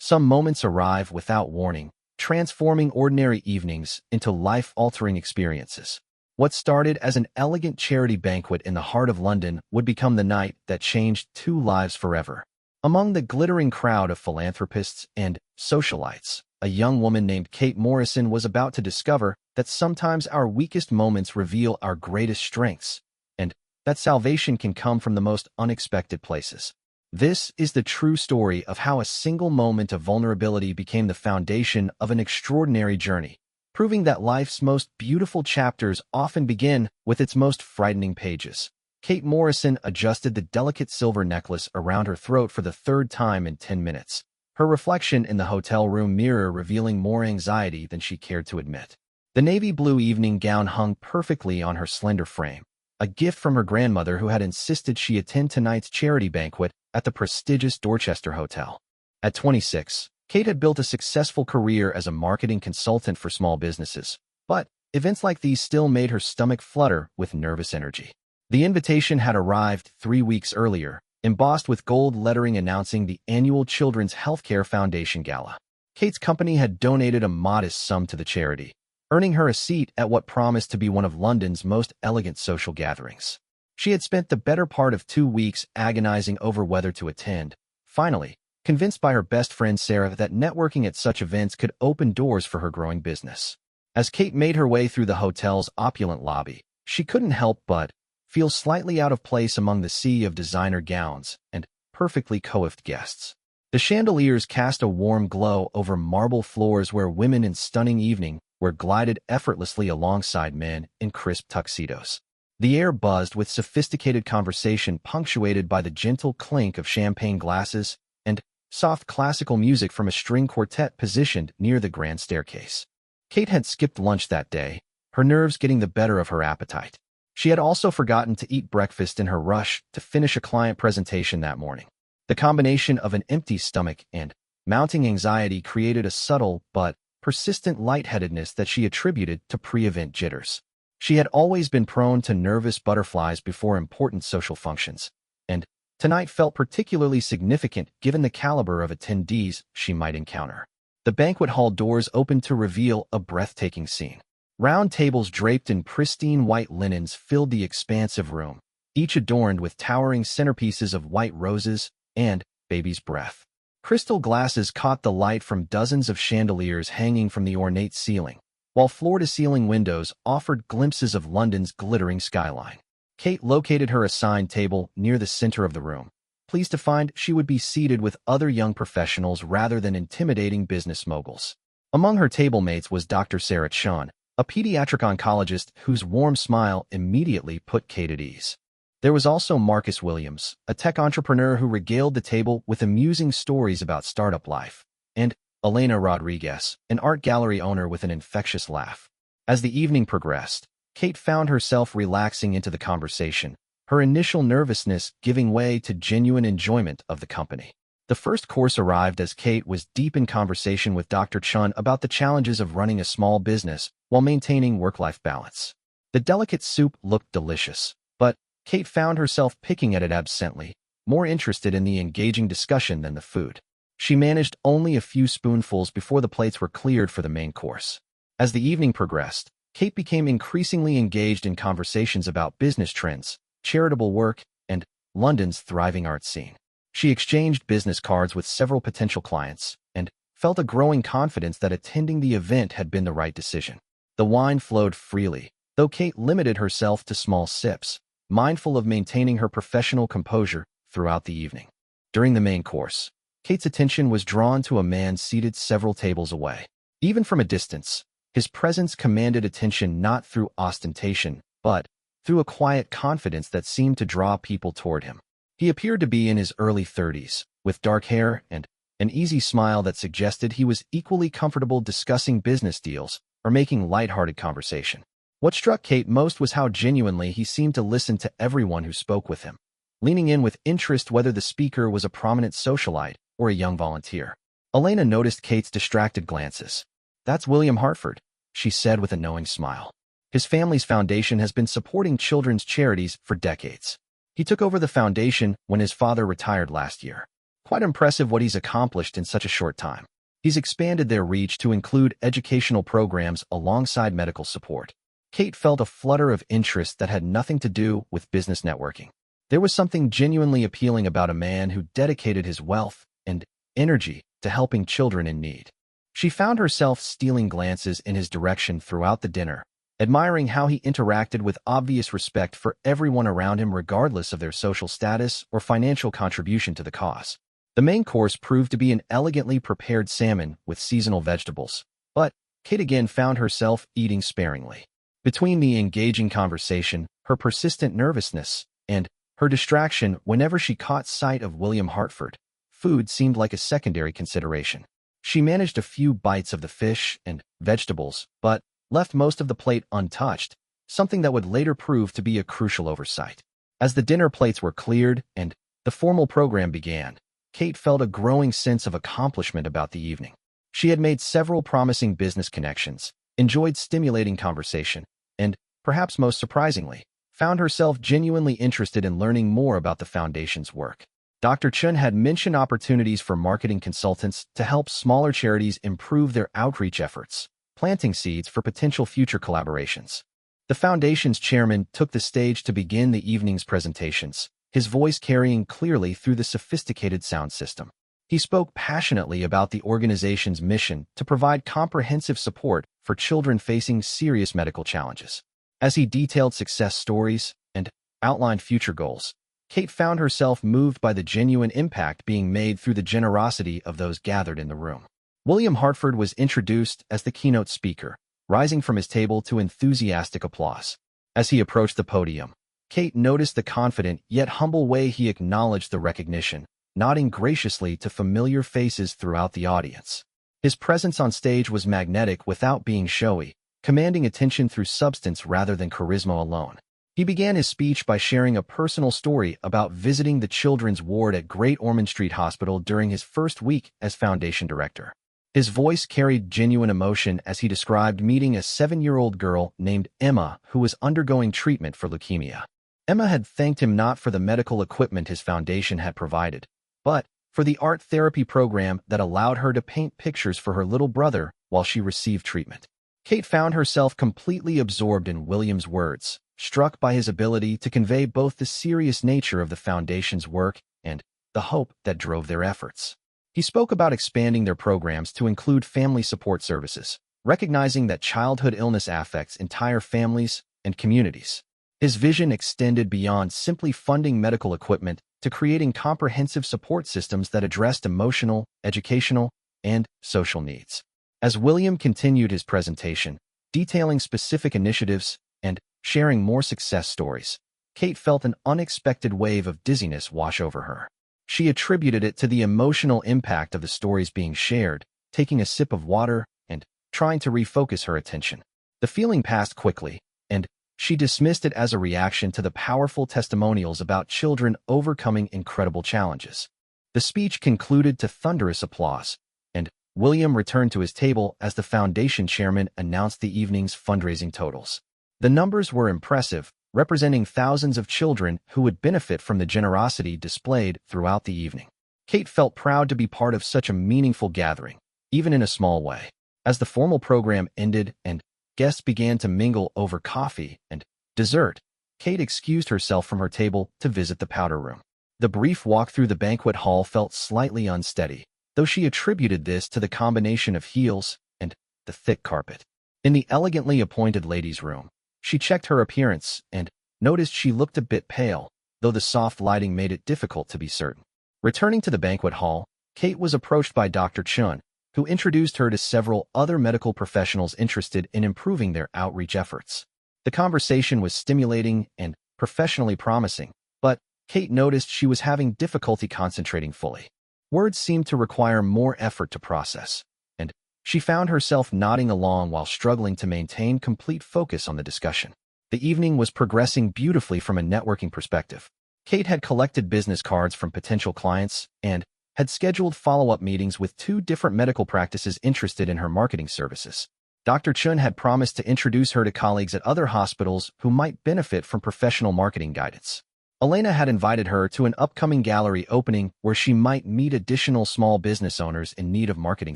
Some moments arrive without warning, transforming ordinary evenings into life-altering experiences. What started as an elegant charity banquet in the heart of London would become the night that changed two lives forever. Among the glittering crowd of philanthropists and socialites, a young woman named Kate Morrison was about to discover that sometimes our weakest moments reveal our greatest strengths, and that salvation can come from the most unexpected places. This is the true story of how a single moment of vulnerability became the foundation of an extraordinary journey, proving that life's most beautiful chapters often begin with its most frightening pages. Kate Morrison adjusted the delicate silver necklace around her throat for the third time in 10 minutes, her reflection in the hotel room mirror revealing more anxiety than she cared to admit. The navy blue evening gown hung perfectly on her slender frame, a gift from her grandmother who had insisted she attend tonight's charity banquet at the prestigious Dorchester Hotel. At 26, Kate had built a successful career as a marketing consultant for small businesses, but events like these still made her stomach flutter with nervous energy. The invitation had arrived 3 weeks earlier, embossed with gold lettering announcing the annual Children's Healthcare Foundation Gala. Kate's company had donated a modest sum to the charity, earning her a seat at what promised to be one of London's most elegant social gatherings. She had spent the better part of 2 weeks agonizing over whether to attend, finally, convinced by her best friend Sarah that networking at such events could open doors for her growing business. As Kate made her way through the hotel's opulent lobby, she couldn't help but feel slightly out of place among the sea of designer gowns and perfectly coiffed guests. The chandeliers cast a warm glow over marble floors where women in stunning evening wear glided effortlessly alongside men in crisp tuxedos. The air buzzed with sophisticated conversation punctuated by the gentle clink of champagne glasses and soft classical music from a string quartet positioned near the grand staircase. Kate had skipped lunch that day, her nerves getting the better of her appetite. She had also forgotten to eat breakfast in her rush to finish a client presentation that morning. The combination of an empty stomach and mounting anxiety created a subtle but persistent lightheadedness that she attributed to pre-event jitters. She had always been prone to nervous butterflies before important social functions, and tonight felt particularly significant given the caliber of attendees she might encounter. The banquet hall doors opened to reveal a breathtaking scene. Round tables draped in pristine white linens filled the expansive room, each adorned with towering centerpieces of white roses and baby's breath. Crystal glasses caught the light from dozens of chandeliers hanging from the ornate ceiling, while floor-to-ceiling windows offered glimpses of London's glittering skyline. Kate located her assigned table near the center of the room, pleased to find she would be seated with other young professionals rather than intimidating business moguls. Among her table mates was Dr. Sarah Chun, a pediatric oncologist whose warm smile immediately put Kate at ease. There was also Marcus Williams, a tech entrepreneur who regaled the table with amusing stories about startup life, and Elena Rodriguez, an art gallery owner with an infectious laugh. As the evening progressed, Kate found herself relaxing into the conversation, her initial nervousness giving way to genuine enjoyment of the company. The first course arrived as Kate was deep in conversation with Dr. Chun about the challenges of running a small business while maintaining work-life balance. The delicate soup looked delicious, but Kate found herself picking at it absently, more interested in the engaging discussion than the food. She managed only a few spoonfuls before the plates were cleared for the main course. As the evening progressed, Kate became increasingly engaged in conversations about business trends, charitable work, and London's thriving art scene. She exchanged business cards with several potential clients and felt a growing confidence that attending the event had been the right decision. The wine flowed freely, though Kate limited herself to small sips, mindful of maintaining her professional composure throughout the evening. During the main course, Kate's attention was drawn to a man seated several tables away. Even from a distance, his presence commanded attention not through ostentation, but through a quiet confidence that seemed to draw people toward him. He appeared to be in his early 30s, with dark hair and an easy smile that suggested he was equally comfortable discussing business deals or making lighthearted conversation. What struck Kate most was how genuinely he seemed to listen to everyone who spoke with him, leaning in with interest whether the speaker was a prominent socialite or a young volunteer. Elena noticed Kate's distracted glances. "That's William Hartford," she said with a knowing smile. "His family's foundation has been supporting children's charities for decades. He took over the foundation when his father retired last year." Quite impressive what he's accomplished in such a short time. He's expanded their reach to include educational programs alongside medical support. Kate felt a flutter of interest that had nothing to do with business networking. There was something genuinely appealing about a man who dedicated his wealth and energy to helping children in need. She found herself stealing glances in his direction throughout the dinner, admiring how he interacted with obvious respect for everyone around him regardless of their social status or financial contribution to the cause. The main course proved to be an elegantly prepared salmon with seasonal vegetables, but Kate again found herself eating sparingly. Between the engaging conversation, her persistent nervousness, and her distraction whenever she caught sight of William Hartford, food seemed like a secondary consideration. She managed a few bites of the fish and vegetables, but left most of the plate untouched, something that would later prove to be a crucial oversight. As the dinner plates were cleared and the formal program began, Kate felt a growing sense of accomplishment about the evening. She had made several promising business connections, enjoyed stimulating conversation, and, perhaps most surprisingly, found herself genuinely interested in learning more about the Foundation's work. Dr. Chun had mentioned opportunities for marketing consultants to help smaller charities improve their outreach efforts, planting seeds for potential future collaborations. The Foundation's chairman took the stage to begin the evening's presentations, his voice carrying clearly through the sophisticated sound system. He spoke passionately about the organization's mission to provide comprehensive support for children facing serious medical challenges. As he detailed success stories and outlined future goals, Kate found herself moved by the genuine impact being made through the generosity of those gathered in the room. William Hartford was introduced as the keynote speaker, rising from his table to enthusiastic applause. As he approached the podium, Kate noticed the confident yet humble way he acknowledged the recognition, nodding graciously to familiar faces throughout the audience. His presence on stage was magnetic without being showy, commanding attention through substance rather than charisma alone. He began his speech by sharing a personal story about visiting the children's ward at Great Ormond Street Hospital during his first week as Foundation Director. His voice carried genuine emotion as he described meeting a 7-year-old girl named Emma who was undergoing treatment for leukemia. Emma had thanked him not for the medical equipment his foundation had provided, but for the art therapy program that allowed her to paint pictures for her little brother while she received treatment. Kate found herself completely absorbed in William's words, struck by his ability to convey both the serious nature of the Foundation's work and the hope that drove their efforts. He spoke about expanding their programs to include family support services, recognizing that childhood illness affects entire families and communities. His vision extended beyond simply funding medical equipment to creating comprehensive support systems that addressed emotional, educational, and social needs. As William continued his presentation, detailing specific initiatives and sharing more success stories, Kate felt an unexpected wave of dizziness wash over her. She attributed it to the emotional impact of the stories being shared, taking a sip of water and trying to refocus her attention. The feeling passed quickly, and she dismissed it as a reaction to the powerful testimonials about children overcoming incredible challenges. The speech concluded to thunderous applause, and William returned to his table as the Foundation chairman announced the evening's fundraising totals. The numbers were impressive, representing thousands of children who would benefit from the generosity displayed throughout the evening. Kate felt proud to be part of such a meaningful gathering, even in a small way. As the formal program ended and guests began to mingle over coffee and dessert, Kate excused herself from her table to visit the powder room. The brief walk through the banquet hall felt slightly unsteady, though she attributed this to the combination of heels and the thick carpet. In the elegantly appointed ladies' room, she checked her appearance and noticed she looked a bit pale, though the soft lighting made it difficult to be certain. Returning to the banquet hall, Kate was approached by Dr. Chun, who introduced her to several other medical professionals interested in improving their outreach efforts. The conversation was stimulating and professionally promising, but Kate noticed she was having difficulty concentrating fully. Words seemed to require more effort to process, and she found herself nodding along while struggling to maintain complete focus on the discussion. The evening was progressing beautifully from a networking perspective. Kate had collected business cards from potential clients and had scheduled follow-up meetings with 2 different medical practices interested in her marketing services. Dr. Chun had promised to introduce her to colleagues at other hospitals who might benefit from professional marketing guidance. Elena had invited her to an upcoming gallery opening where she might meet additional small business owners in need of marketing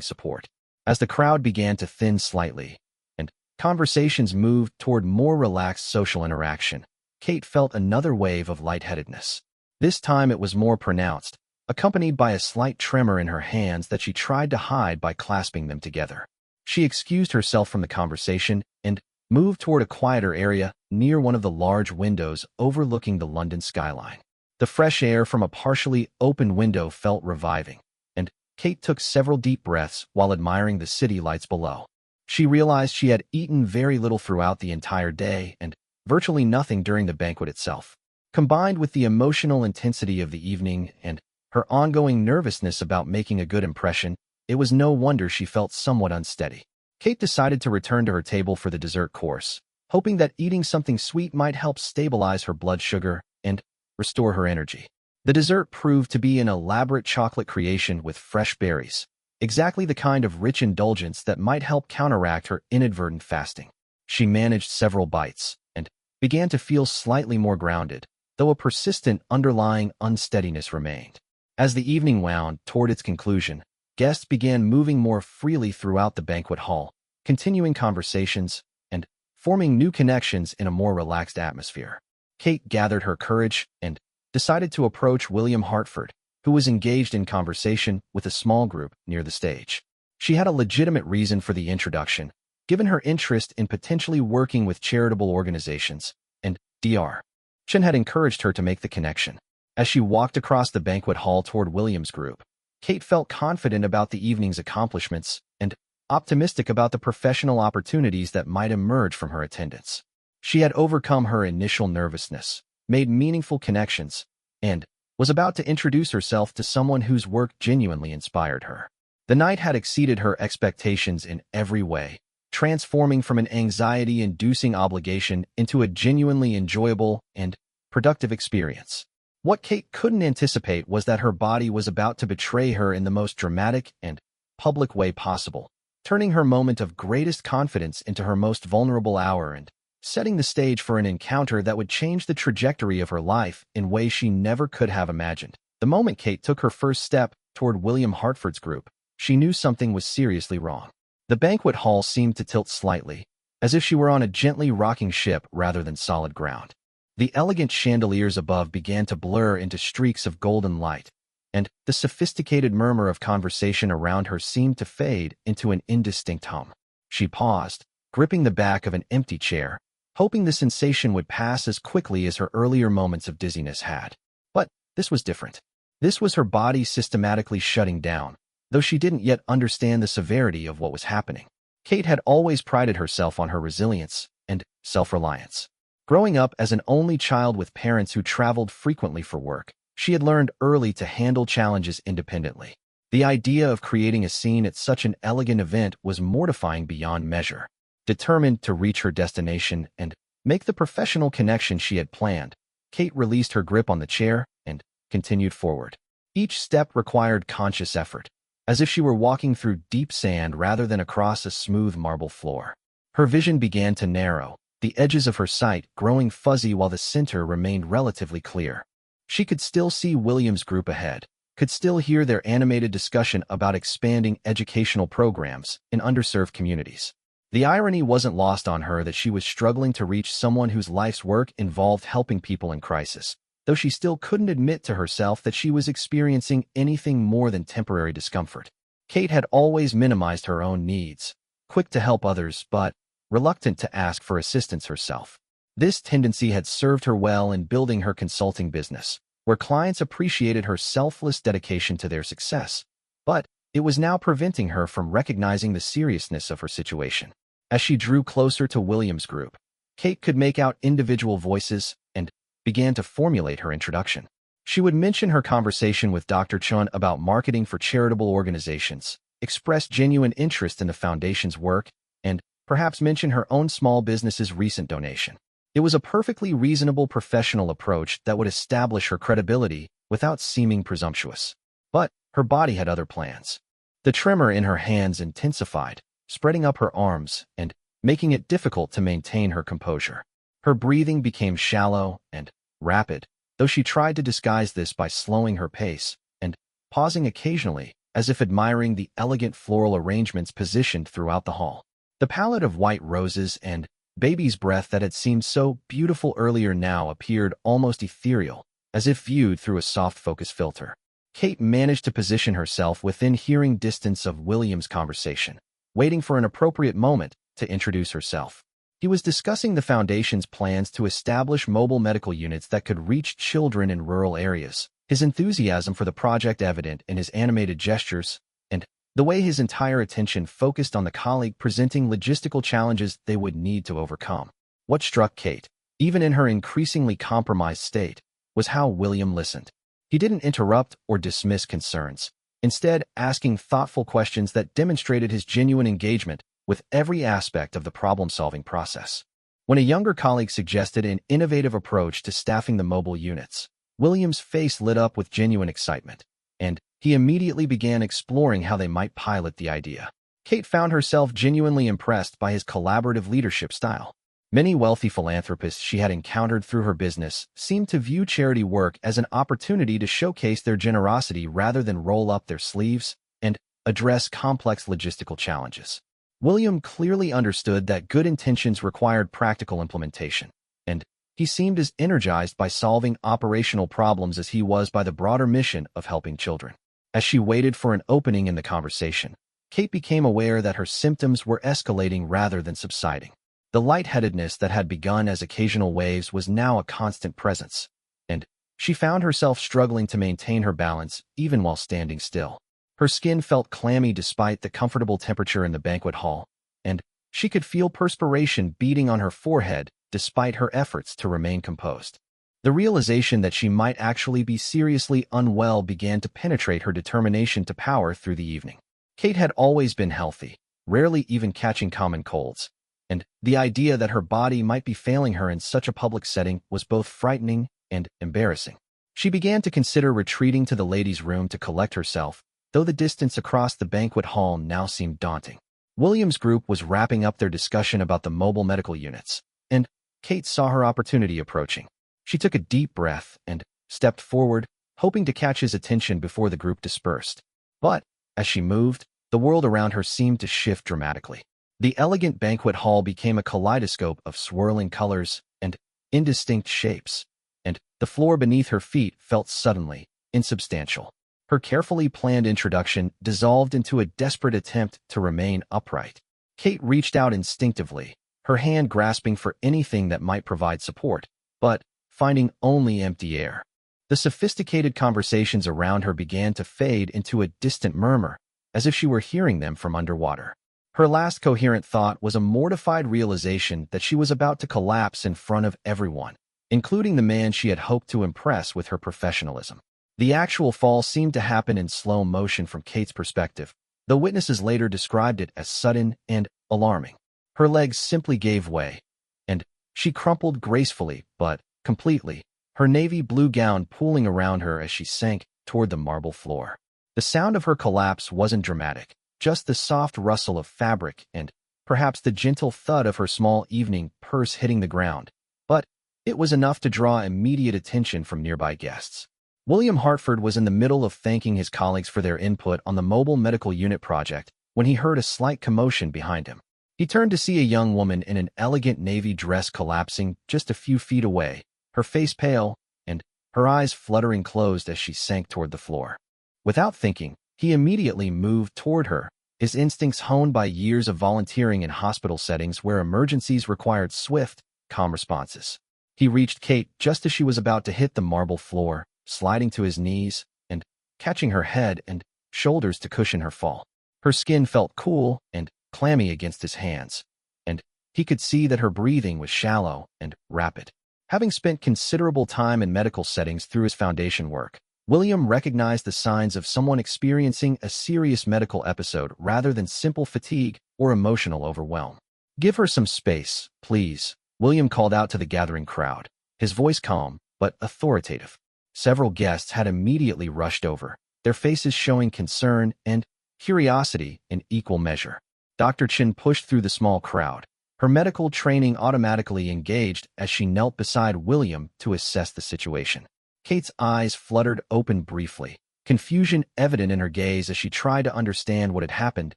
support. As the crowd began to thin slightly, and conversations moved toward more relaxed social interaction, Kate felt another wave of lightheadedness. This time it was more pronounced, accompanied by a slight tremor in her hands that she tried to hide by clasping them together. She excused herself from the conversation and moved toward a quieter area near one of the large windows overlooking the London skyline. The fresh air from a partially open window felt reviving, and Kate took several deep breaths while admiring the city lights below. She realized she had eaten very little throughout the entire day and virtually nothing during the banquet itself. Combined with the emotional intensity of the evening and her ongoing nervousness about making a good impression, it was no wonder she felt somewhat unsteady. Kate decided to return to her table for the dessert course, hoping that eating something sweet might help stabilize her blood sugar and restore her energy. The dessert proved to be an elaborate chocolate creation with fresh berries, exactly the kind of rich indulgence that might help counteract her inadvertent fasting. She managed several bites and began to feel slightly more grounded, though a persistent underlying unsteadiness remained. As the evening wound toward its conclusion, guests began moving more freely throughout the banquet hall, continuing conversations and forming new connections in a more relaxed atmosphere. Kate gathered her courage and decided to approach William Hartford, who was engaged in conversation with a small group near the stage. She had a legitimate reason for the introduction, given her interest in potentially working with charitable organizations, and Dr. Chen had encouraged her to make the connection. As she walked across the banquet hall toward William's group, Kate felt confident about the evening's accomplishments and optimistic about the professional opportunities that might emerge from her attendance. She had overcome her initial nervousness, made meaningful connections, and was about to introduce herself to someone whose work genuinely inspired her. The night had exceeded her expectations in every way, transforming from an anxiety-inducing obligation into a genuinely enjoyable and productive experience. What Kate couldn't anticipate was that her body was about to betray her in the most dramatic and public way possible, turning her moment of greatest confidence into her most vulnerable hour and setting the stage for an encounter that would change the trajectory of her life in ways she never could have imagined. The moment Kate took her first step toward William Hartford's group, she knew something was seriously wrong. The banquet hall seemed to tilt slightly, as if she were on a gently rocking ship rather than solid ground. The elegant chandeliers above began to blur into streaks of golden light, and the sophisticated murmur of conversation around her seemed to fade into an indistinct hum. She paused, gripping the back of an empty chair, hoping the sensation would pass as quickly as her earlier moments of dizziness had. But this was different. This was her body systematically shutting down, though she didn't yet understand the severity of what was happening. Kate had always prided herself on her resilience and self-reliance. Growing up as an only child with parents who traveled frequently for work, she had learned early to handle challenges independently. The idea of creating a scene at such an elegant event was mortifying beyond measure. Determined to reach her destination and make the professional connection she had planned, Kate released her grip on the chair and continued forward. Each step required conscious effort, as if she were walking through deep sand rather than across a smooth marble floor. Her vision began to narrow, the edges of her sight growing fuzzy while the center remained relatively clear. She could still see William's group ahead, could still hear their animated discussion about expanding educational programs in underserved communities. The irony wasn't lost on her that she was struggling to reach someone whose life's work involved helping people in crisis, though she still couldn't admit to herself that she was experiencing anything more than temporary discomfort. Kate had always minimized her own needs, quick to help others but reluctant to ask for assistance herself. This tendency had served her well in building her consulting business, where clients appreciated her selfless dedication to their success, but it was now preventing her from recognizing the seriousness of her situation. As she drew closer to William's group, Kate could make out individual voices and began to formulate her introduction. She would mention her conversation with Dr. Chun about marketing for charitable organizations, express genuine interest in the foundation's work, and perhaps mention her own small business's recent donation. It was a perfectly reasonable professional approach that would establish her credibility without seeming presumptuous. But her body had other plans. The tremor in her hands intensified, spreading up her arms and making it difficult to maintain her composure. Her breathing became shallow and rapid, though though she tried to disguise this by slowing her pace and pausing occasionally, as if admiring the elegant floral arrangements positioned throughout the hall. The palette of white roses and baby's breath that had seemed so beautiful earlier now appeared almost ethereal, as if viewed through a soft focus filter. Kate managed to position herself within hearing distance of William's conversation, waiting for an appropriate moment to introduce herself. He was discussing the Foundation's plans to establish mobile medical units that could reach children in rural areas, his enthusiasm for the project evident in his animated gestures, and the way his entire attention focused on the colleague presenting logistical challenges they would need to overcome. What struck Kate, even in her increasingly compromised state, was how William listened. He didn't interrupt or dismiss concerns, instead asking thoughtful questions that demonstrated his genuine engagement with every aspect of the problem-solving process. When a younger colleague suggested an innovative approach to staffing the mobile units, William's face lit up with genuine excitement, and he immediately began exploring how they might pilot the idea. Kate found herself genuinely impressed by his collaborative leadership style. Many wealthy philanthropists she had encountered through her business seemed to view charity work as an opportunity to showcase their generosity rather than roll up their sleeves and address complex logistical challenges. William clearly understood that good intentions required practical implementation, and he seemed as energized by solving operational problems as he was by the broader mission of helping children. As she waited for an opening in the conversation, Kate became aware that her symptoms were escalating rather than subsiding. The lightheadedness that had begun as occasional waves was now a constant presence, and she found herself struggling to maintain her balance even while standing still. Her skin felt clammy despite the comfortable temperature in the banquet hall, and she could feel perspiration beading on her forehead despite her efforts to remain composed. The realization that she might actually be seriously unwell began to penetrate her determination to power through the evening. Kate had always been healthy, rarely even catching common colds, and the idea that her body might be failing her in such a public setting was both frightening and embarrassing. She began to consider retreating to the ladies' room to collect herself, though the distance across the banquet hall now seemed daunting. William's group was wrapping up their discussion about the mobile medical units, and Kate saw her opportunity approaching. She took a deep breath and stepped forward, hoping to catch his attention before the group dispersed. But, as she moved, the world around her seemed to shift dramatically. The elegant banquet hall became a kaleidoscope of swirling colors and indistinct shapes, and the floor beneath her feet felt suddenly insubstantial. Her carefully planned introduction dissolved into a desperate attempt to remain upright. Kate reached out instinctively, her hand grasping for anything that might provide support, but finding only empty air. The sophisticated conversations around her began to fade into a distant murmur, as if she were hearing them from underwater. Her last coherent thought was a mortified realization that she was about to collapse in front of everyone, including the man she had hoped to impress with her professionalism. The actual fall seemed to happen in slow motion from Kate's perspective, though witnesses later described it as sudden and alarming. Her legs simply gave way, and she crumpled gracefully but completely, her navy blue gown pooling around her as she sank toward the marble floor. The sound of her collapse wasn't dramatic, just the soft rustle of fabric and perhaps the gentle thud of her small evening purse hitting the ground, but it was enough to draw immediate attention from nearby guests. William Hartford was in the middle of thanking his colleagues for their input on the mobile medical unit project when he heard a slight commotion behind him. He turned to see a young woman in an elegant navy dress collapsing just a few feet away, her face pale and her eyes fluttering closed as she sank toward the floor. Without thinking, he immediately moved toward her, his instincts honed by years of volunteering in hospital settings where emergencies required swift, calm responses. He reached Kate just as she was about to hit the marble floor, sliding to his knees and catching her head and shoulders to cushion her fall. Her skin felt cool and clammy against his hands, and he could see that her breathing was shallow and rapid. Having spent considerable time in medical settings through his foundation work, William recognized the signs of someone experiencing a serious medical episode rather than simple fatigue or emotional overwhelm. "Give her some space, please," William called out to the gathering crowd, his voice calm but authoritative. Several guests had immediately rushed over, their faces showing concern and curiosity in equal measure. Dr. Chin pushed through the small crowd, her medical training automatically engaged as she knelt beside William to assess the situation. Kate's eyes fluttered open briefly, confusion evident in her gaze as she tried to understand what had happened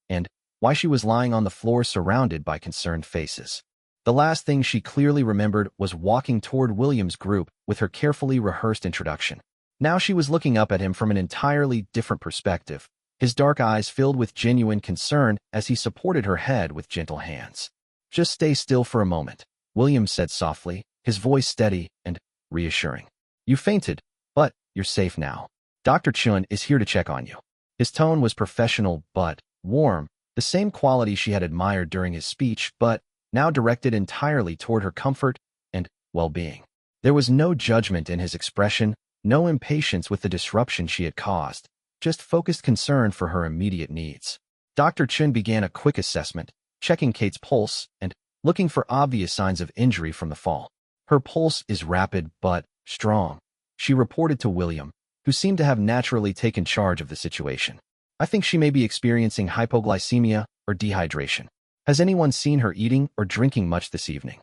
and why she was lying on the floor surrounded by concerned faces. The last thing she clearly remembered was walking toward William's group with her carefully rehearsed introduction. Now she was looking up at him from an entirely different perspective, his dark eyes filled with genuine concern as he supported her head with gentle hands. "Just stay still for a moment," William said softly, his voice steady and reassuring. "You fainted, but you're safe now. Dr. Chun is here to check on you." His tone was professional but warm, the same quality she had admired during his speech, but now directed entirely toward her comfort and well-being. There was no judgment in his expression, no impatience with the disruption she had caused, just focused concern for her immediate needs. Dr. Chun began a quick assessment, checking Kate's pulse and looking for obvious signs of injury from the fall. "Her pulse is rapid but strong," she reported to William, who seemed to have naturally taken charge of the situation. "I think she may be experiencing hypoglycemia or dehydration. Has anyone seen her eating or drinking much this evening?"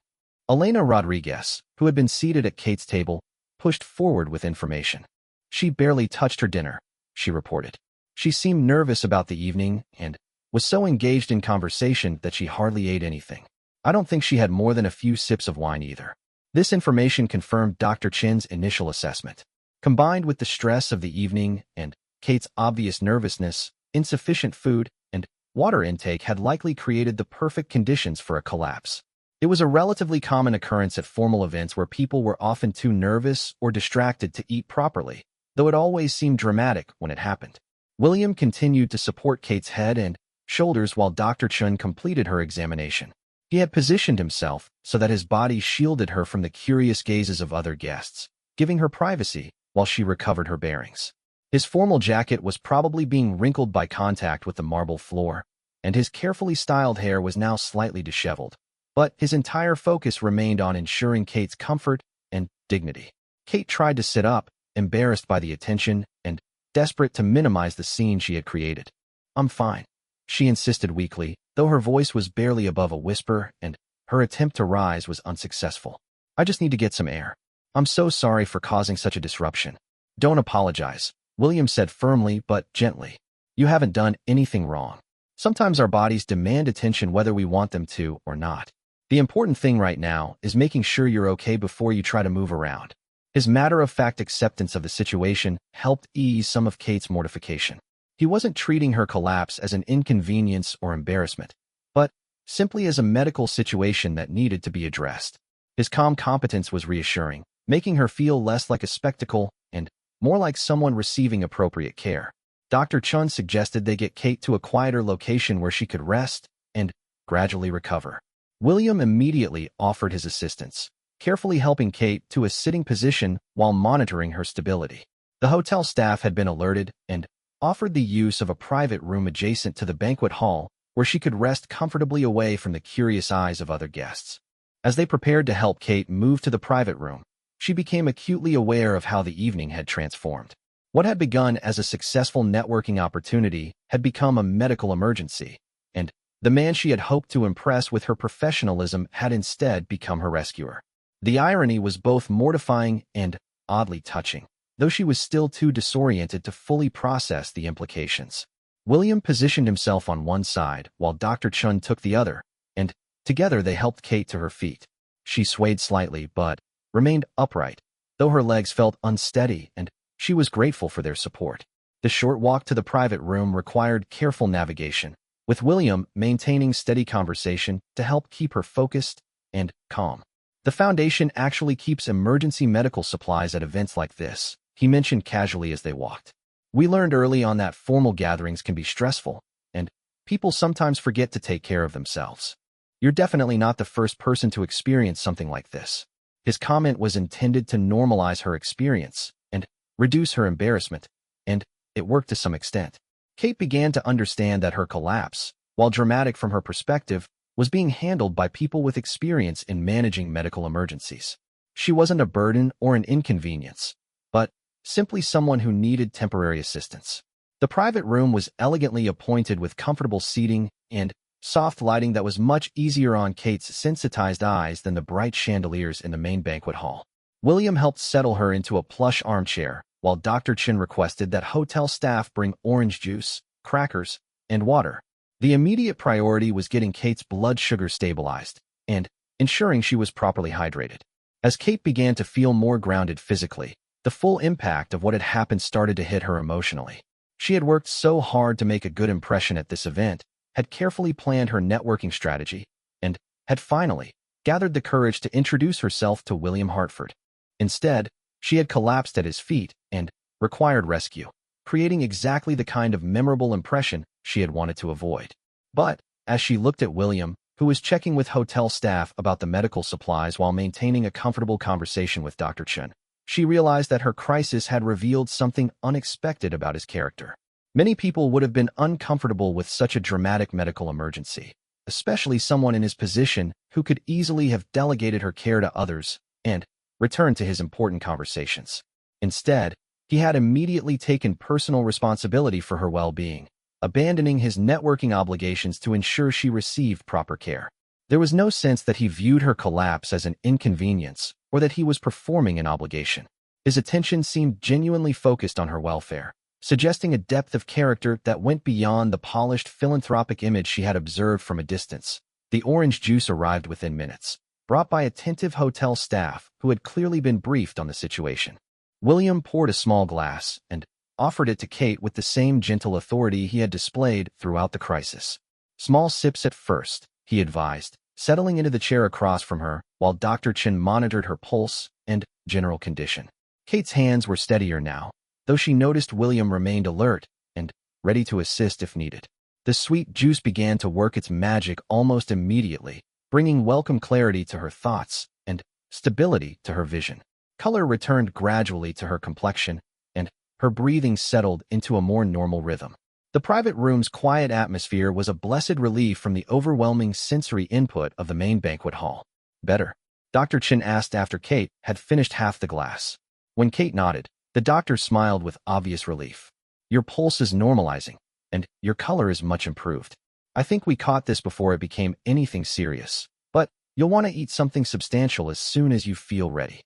Elena Rodriguez, who had been seated at Kate's table, pushed forward with information. "She barely touched her dinner," she reported. "She seemed nervous about the evening and was so engaged in conversation that she hardly ate anything. I don't think she had more than a few sips of wine either." This information confirmed Dr. Chin's initial assessment. Combined with the stress of the evening and Kate's obvious nervousness, insufficient food and water intake had likely created the perfect conditions for a collapse. It was a relatively common occurrence at formal events where people were often too nervous or distracted to eat properly, though it always seemed dramatic when it happened. William continued to support Kate's head and shoulders while Dr. Chun completed her examination. He had positioned himself so that his body shielded her from the curious gazes of other guests, giving her privacy while she recovered her bearings. His formal jacket was probably being wrinkled by contact with the marble floor, and his carefully styled hair was now slightly disheveled. But his entire focus remained on ensuring Kate's comfort and dignity. Kate tried to sit up, embarrassed by the attention and desperate to minimize the scene she had created. "I'm fine," she insisted weakly, though her voice was barely above a whisper and her attempt to rise was unsuccessful. "I just need to get some air. I'm so sorry for causing such a disruption." "Don't apologize," William said firmly but gently. "You haven't done anything wrong. Sometimes our bodies demand attention whether we want them to or not. The important thing right now is making sure you're okay before you try to move around." His matter-of-fact acceptance of the situation helped ease some of Kate's mortification. He wasn't treating her collapse as an inconvenience or embarrassment, but simply as a medical situation that needed to be addressed. His calm competence was reassuring, making her feel less like a spectacle and more like someone receiving appropriate care. Dr. Chun suggested they get Kate to a quieter location where she could rest and gradually recover. William immediately offered his assistance, carefully helping Kate to a sitting position while monitoring her stability. The hotel staff had been alerted and offered the use of a private room adjacent to the banquet hall where she could rest comfortably away from the curious eyes of other guests. As they prepared to help Kate move to the private room, she became acutely aware of how the evening had transformed. What had begun as a successful networking opportunity had become a medical emergency, and the man she had hoped to impress with her professionalism had instead become her rescuer. The irony was both mortifying and oddly touching, though she was still too disoriented to fully process the implications. William positioned himself on one side while Dr. Chun took the other, and together they helped Kate to her feet. She swayed slightly but remained upright, though her legs felt unsteady, and she was grateful for their support. The short walk to the private room required careful navigation, with William maintaining steady conversation to help keep her focused and calm. "The foundation actually keeps emergency medical supplies at events like this," he mentioned casually as they walked. "We learned early on that formal gatherings can be stressful, and people sometimes forget to take care of themselves. You're definitely not the first person to experience something like this." His comment was intended to normalize her experience and reduce her embarrassment, and it worked to some extent. Kate began to understand that her collapse, while dramatic from her perspective, was being handled by people with experience in managing medical emergencies. She wasn't a burden or an inconvenience, but simply someone who needed temporary assistance. The private room was elegantly appointed with comfortable seating and soft lighting that was much easier on Kate's sensitized eyes than the bright chandeliers in the main banquet hall. William helped settle her into a plush armchair, while Dr. Chin requested that hotel staff bring orange juice, crackers, and water. The immediate priority was getting Kate's blood sugar stabilized and ensuring she was properly hydrated. As Kate began to feel more grounded physically, the full impact of what had happened started to hit her emotionally. She had worked so hard to make a good impression at this event, had carefully planned her networking strategy, and had finally gathered the courage to introduce herself to William Hartford. Instead, she had collapsed at his feet and required rescue, creating exactly the kind of memorable impression she had wanted to avoid. But, as she looked at William, who was checking with hotel staff about the medical supplies while maintaining a comfortable conversation with Dr. Chen, she realized that her crisis had revealed something unexpected about his character. Many people would have been uncomfortable with such a dramatic medical emergency, especially someone in his position who could easily have delegated her care to others and returned to his important conversations. Instead, he had immediately taken personal responsibility for her well-being, abandoning his networking obligations to ensure she received proper care. There was no sense that he viewed her collapse as an inconvenience or that he was performing an obligation. His attention seemed genuinely focused on her welfare, suggesting a depth of character that went beyond the polished philanthropic image she had observed from a distance. The orange juice arrived within minutes, brought by attentive hotel staff who had clearly been briefed on the situation. William poured a small glass and offered it to Kate with the same gentle authority he had displayed throughout the crisis. Small sips at first, he advised, settling into the chair across from her while Dr. Chin monitored her pulse and general condition. Kate's hands were steadier now, though she noticed William remained alert and ready to assist if needed. The sweet juice began to work its magic almost immediately, bringing welcome clarity to her thoughts and stability to her vision. Color returned gradually to her complexion, and her breathing settled into a more normal rhythm. The private room's quiet atmosphere was a blessed relief from the overwhelming sensory input of the main banquet hall. Better? Dr. Chin asked after Kate had finished half the glass. When Kate nodded, the doctor smiled with obvious relief. Your pulse is normalizing, and your color is much improved. I think we caught this before it became anything serious, but you'll want to eat something substantial as soon as you feel ready.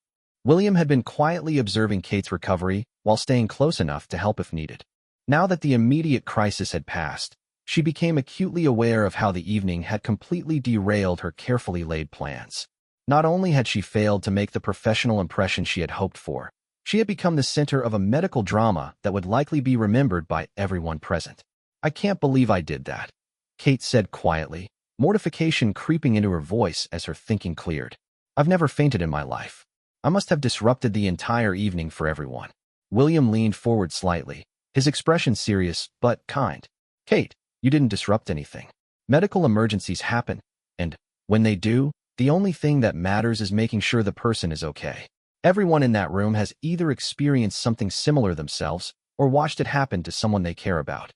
William had been quietly observing Kate's recovery while staying close enough to help if needed. Now that the immediate crisis had passed, she became acutely aware of how the evening had completely derailed her carefully laid plans. Not only had she failed to make the professional impression she had hoped for, she had become the center of a medical drama that would likely be remembered by everyone present. I can't believe I did that, Kate said quietly, mortification creeping into her voice as her thinking cleared. I've never fainted in my life. I must have disrupted the entire evening for everyone. William leaned forward slightly, his expression serious but kind. Kate, you didn't disrupt anything. Medical emergencies happen, and when they do, the only thing that matters is making sure the person is okay. Everyone in that room has either experienced something similar themselves or watched it happen to someone they care about.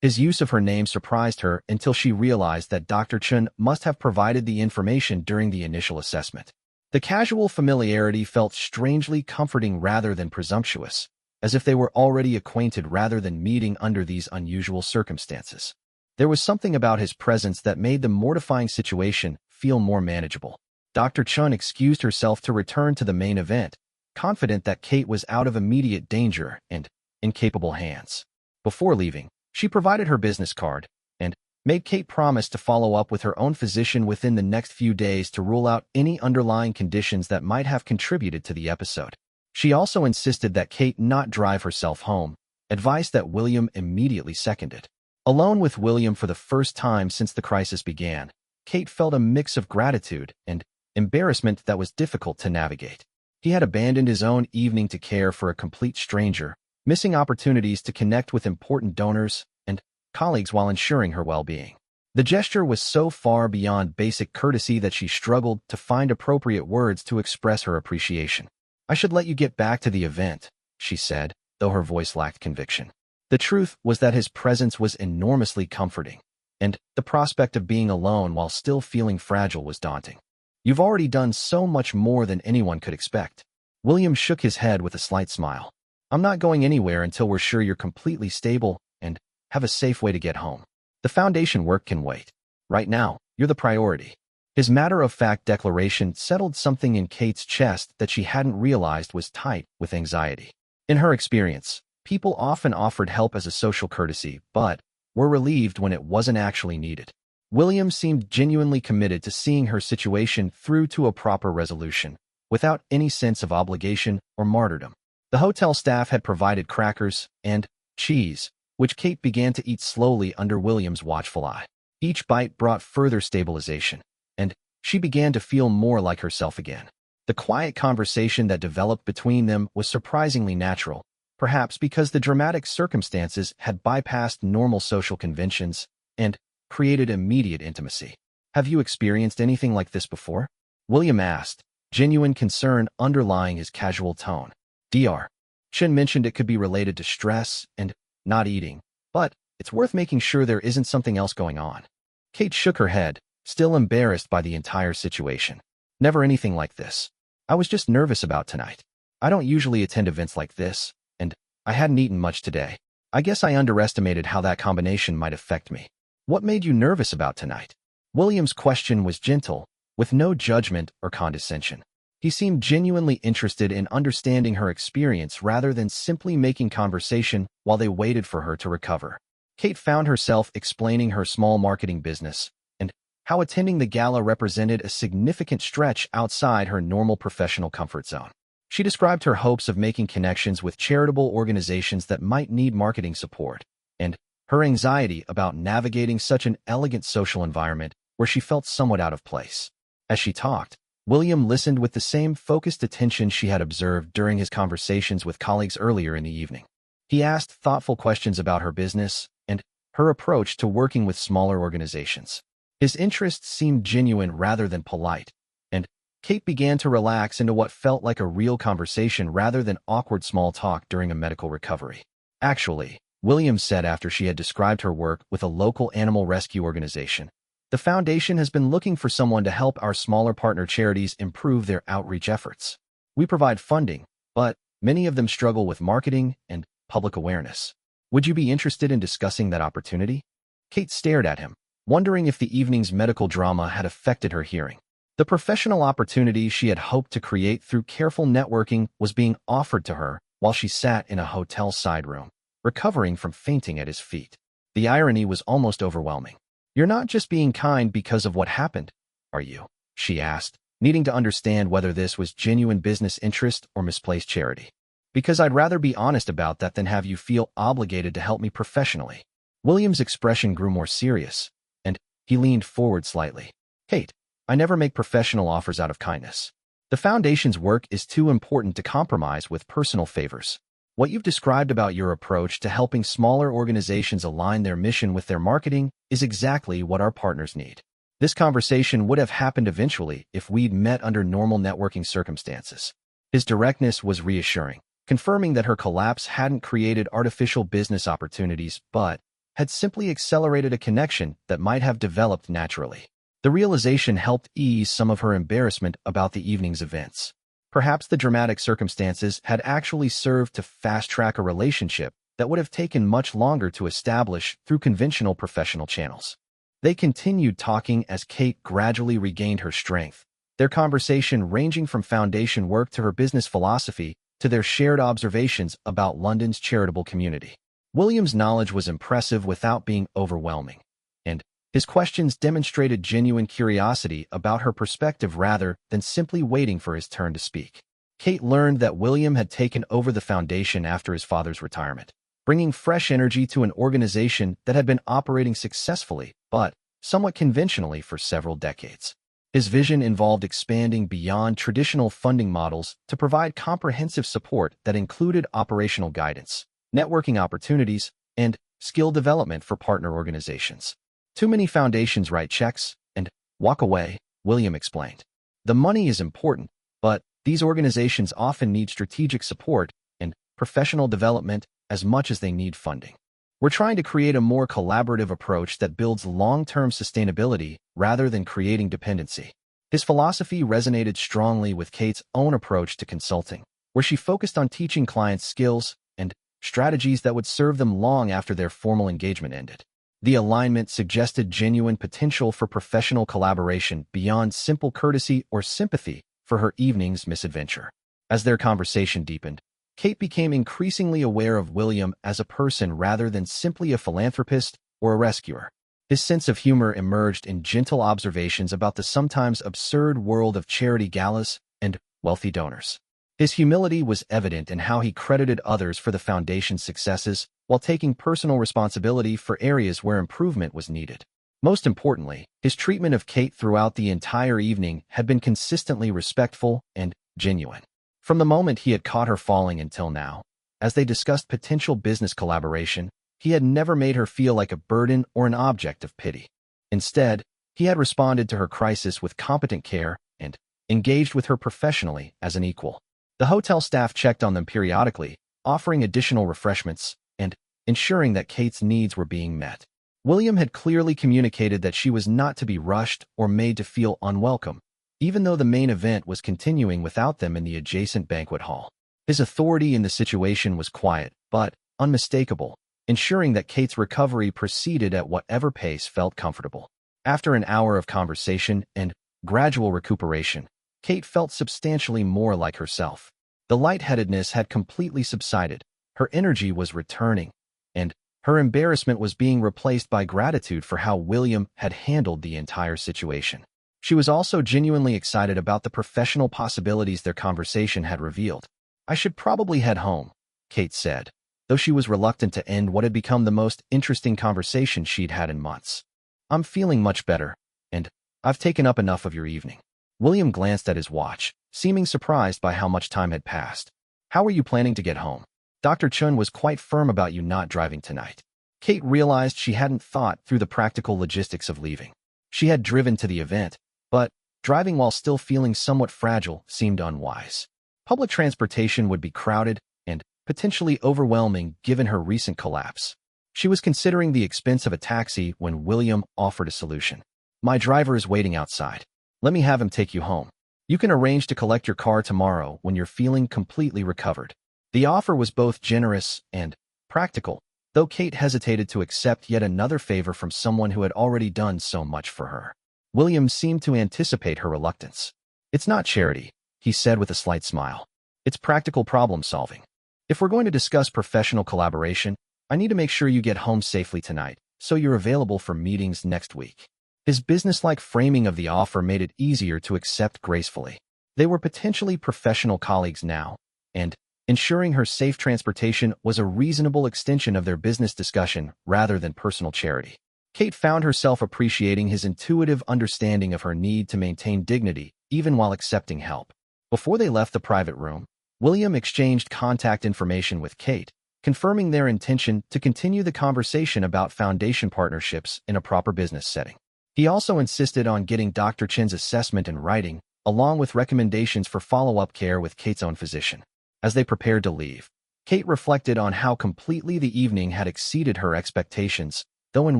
His use of her name surprised her until she realized that Dr. Chun must have provided the information during the initial assessment. The casual familiarity felt strangely comforting rather than presumptuous, as if they were already acquainted rather than meeting under these unusual circumstances. There was something about his presence that made the mortifying situation feel more manageable. Dr. Chun excused herself to return to the main event, confident that Kate was out of immediate danger and in capable hands. Before leaving, she provided her business card and made Kate promise to follow up with her own physician within the next few days to rule out any underlying conditions that might have contributed to the episode. She also insisted that Kate not drive herself home, advice that William immediately seconded. Alone with William for the first time since the crisis began, Kate felt a mix of gratitude and embarrassment that was difficult to navigate. He had abandoned his own evening to care for a complete stranger, missing opportunities to connect with important donors and colleagues while ensuring her well-being. The gesture was so far beyond basic courtesy that she struggled to find appropriate words to express her appreciation. I should let you get back to the event, she said, though her voice lacked conviction. The truth was that his presence was enormously comforting, and the prospect of being alone while still feeling fragile was daunting. You've already done so much more than anyone could expect. William shook his head with a slight smile. I'm not going anywhere until we're sure you're completely stable and have a safe way to get home. The foundation work can wait. Right now, you're the priority. His matter-of-fact declaration settled something in Kate's chest that she hadn't realized was tight with anxiety. In her experience, people often offered help as a social courtesy, but were relieved when it wasn't actually needed. William seemed genuinely committed to seeing her situation through to a proper resolution, without any sense of obligation or martyrdom. The hotel staff had provided crackers and cheese, which Kate began to eat slowly under William's watchful eye. Each bite brought further stabilization, and she began to feel more like herself again. The quiet conversation that developed between them was surprisingly natural, perhaps because the dramatic circumstances had bypassed normal social conventions and created immediate intimacy. "Have you experienced anything like this before?" William asked, genuine concern underlying his casual tone. Dr. Chen mentioned it could be related to stress and not eating, but it's worth making sure there isn't something else going on. Kate shook her head, still embarrassed by the entire situation. "Never anything like this. I was just nervous about tonight. I don't usually attend events like this, and I hadn't eaten much today. I guess I underestimated how that combination might affect me." "What made you nervous about tonight?" William's question was gentle, with no judgment or condescension. He seemed genuinely interested in understanding her experience rather than simply making conversation while they waited for her to recover. Kate found herself explaining her small marketing business and how attending the gala represented a significant stretch outside her normal professional comfort zone. She described her hopes of making connections with charitable organizations that might need marketing support, and her anxiety about navigating such an elegant social environment where she felt somewhat out of place. As she talked, William listened with the same focused attention she had observed during his conversations with colleagues earlier in the evening. He asked thoughtful questions about her business and her approach to working with smaller organizations. His interest seemed genuine rather than polite, and Kate began to relax into what felt like a real conversation rather than awkward small talk during a medical recovery. "Actually," William said after she had described her work with a local animal rescue organization, "the foundation has been looking for someone to help our smaller partner charities improve their outreach efforts. We provide funding, but many of them struggle with marketing and public awareness. Would you be interested in discussing that opportunity?" Kate stared at him, wondering if the evening's medical drama had affected her hearing. The professional opportunity she had hoped to create through careful networking was being offered to her while she sat in a hotel side room, recovering from fainting at his feet. The irony was almost overwhelming. "You're not just being kind because of what happened, are you?" she asked, needing to understand whether this was genuine business interest or misplaced charity. "Because I'd rather be honest about that than have you feel obligated to help me professionally." William's expression grew more serious, and he leaned forward slightly. "Kate, I never make professional offers out of kindness. The foundation's work is too important to compromise with personal favors. What you've described about your approach to helping smaller organizations align their mission with their marketing is exactly what our partners need. This conversation would have happened eventually if we'd met under normal networking circumstances." His directness was reassuring, confirming that her collapse hadn't created artificial business opportunities but had simply accelerated a connection that might have developed naturally. The realization helped ease some of her embarrassment about the evening's events. Perhaps the dramatic circumstances had actually served to fast-track a relationship that would have taken much longer to establish through conventional professional channels. They continued talking as Kate gradually regained her strength, their conversation ranging from foundation work to her business philosophy to their shared observations about London's charitable community. William's knowledge was impressive without being overwhelming, and his questions demonstrated genuine curiosity about her perspective rather than simply waiting for his turn to speak. Kate learned that William had taken over the foundation after his father's retirement, bringing fresh energy to an organization that had been operating successfully but somewhat conventionally for several decades. His vision involved expanding beyond traditional funding models to provide comprehensive support that included operational guidance, networking opportunities, and skill development for partner organizations. "Too many foundations write checks and walk away," William explained. "The money is important, but these organizations often need strategic support and professional development as much as they need funding. We're trying to create a more collaborative approach that builds long-term sustainability rather than creating dependency." His philosophy resonated strongly with Kate's own approach to consulting, where she focused on teaching clients skills and strategies that would serve them long after their formal engagement ended. The alignment suggested genuine potential for professional collaboration beyond simple courtesy or sympathy for her evening's misadventure. As their conversation deepened, Kate became increasingly aware of William as a person rather than simply a philanthropist or a rescuer. His sense of humor emerged in gentle observations about the sometimes absurd world of charity galas and wealthy donors. His humility was evident in how he credited others for the foundation's successes while taking personal responsibility for areas where improvement was needed. Most importantly, his treatment of Kate throughout the entire evening had been consistently respectful and genuine. From the moment he had caught her falling until now, as they discussed potential business collaboration, he had never made her feel like a burden or an object of pity. Instead, he had responded to her crisis with competent care and engaged with her professionally as an equal. The hotel staff checked on them periodically, offering additional refreshments and ensuring that Kate's needs were being met. William had clearly communicated that she was not to be rushed or made to feel unwelcome, even though the main event was continuing without them in the adjacent banquet hall. His authority in the situation was quiet, but unmistakable, ensuring that Kate's recovery proceeded at whatever pace felt comfortable. After an hour of conversation and gradual recuperation, Kate felt substantially more like herself. The lightheadedness had completely subsided, her energy was returning, and her embarrassment was being replaced by gratitude for how William had handled the entire situation. She was also genuinely excited about the professional possibilities their conversation had revealed. "I should probably head home," Kate said, though she was reluctant to end what had become the most interesting conversation she'd had in months. "I'm feeling much better, and I've taken up enough of your evening." William glanced at his watch, seeming surprised by how much time had passed. "How are you planning to get home? Dr. Chun was quite firm about you not driving tonight." Kate realized she hadn't thought through the practical logistics of leaving. She had driven to the event, but driving while still feeling somewhat fragile seemed unwise. Public transportation would be crowded and potentially overwhelming given her recent collapse. She was considering the expense of a taxi when William offered a solution. "My driver is waiting outside. Let me have him take you home. You can arrange to collect your car tomorrow when you're feeling completely recovered." The offer was both generous and practical, though Kate hesitated to accept yet another favor from someone who had already done so much for her. William seemed to anticipate her reluctance. "It's not charity," he said with a slight smile. "It's practical problem solving. If we're going to discuss professional collaboration, I need to make sure you get home safely tonight, so you're available for meetings next week." His businesslike framing of the offer made it easier to accept gracefully. They were potentially professional colleagues now, and ensuring her safe transportation was a reasonable extension of their business discussion rather than personal charity. Kate found herself appreciating his intuitive understanding of her need to maintain dignity even while accepting help. Before they left the private room, William exchanged contact information with Kate, confirming their intention to continue the conversation about foundation partnerships in a proper business setting. He also insisted on getting Dr. Chin's assessment in writing, along with recommendations for follow-up care with Kate's own physician. As they prepared to leave, Kate reflected on how completely the evening had exceeded her expectations, though in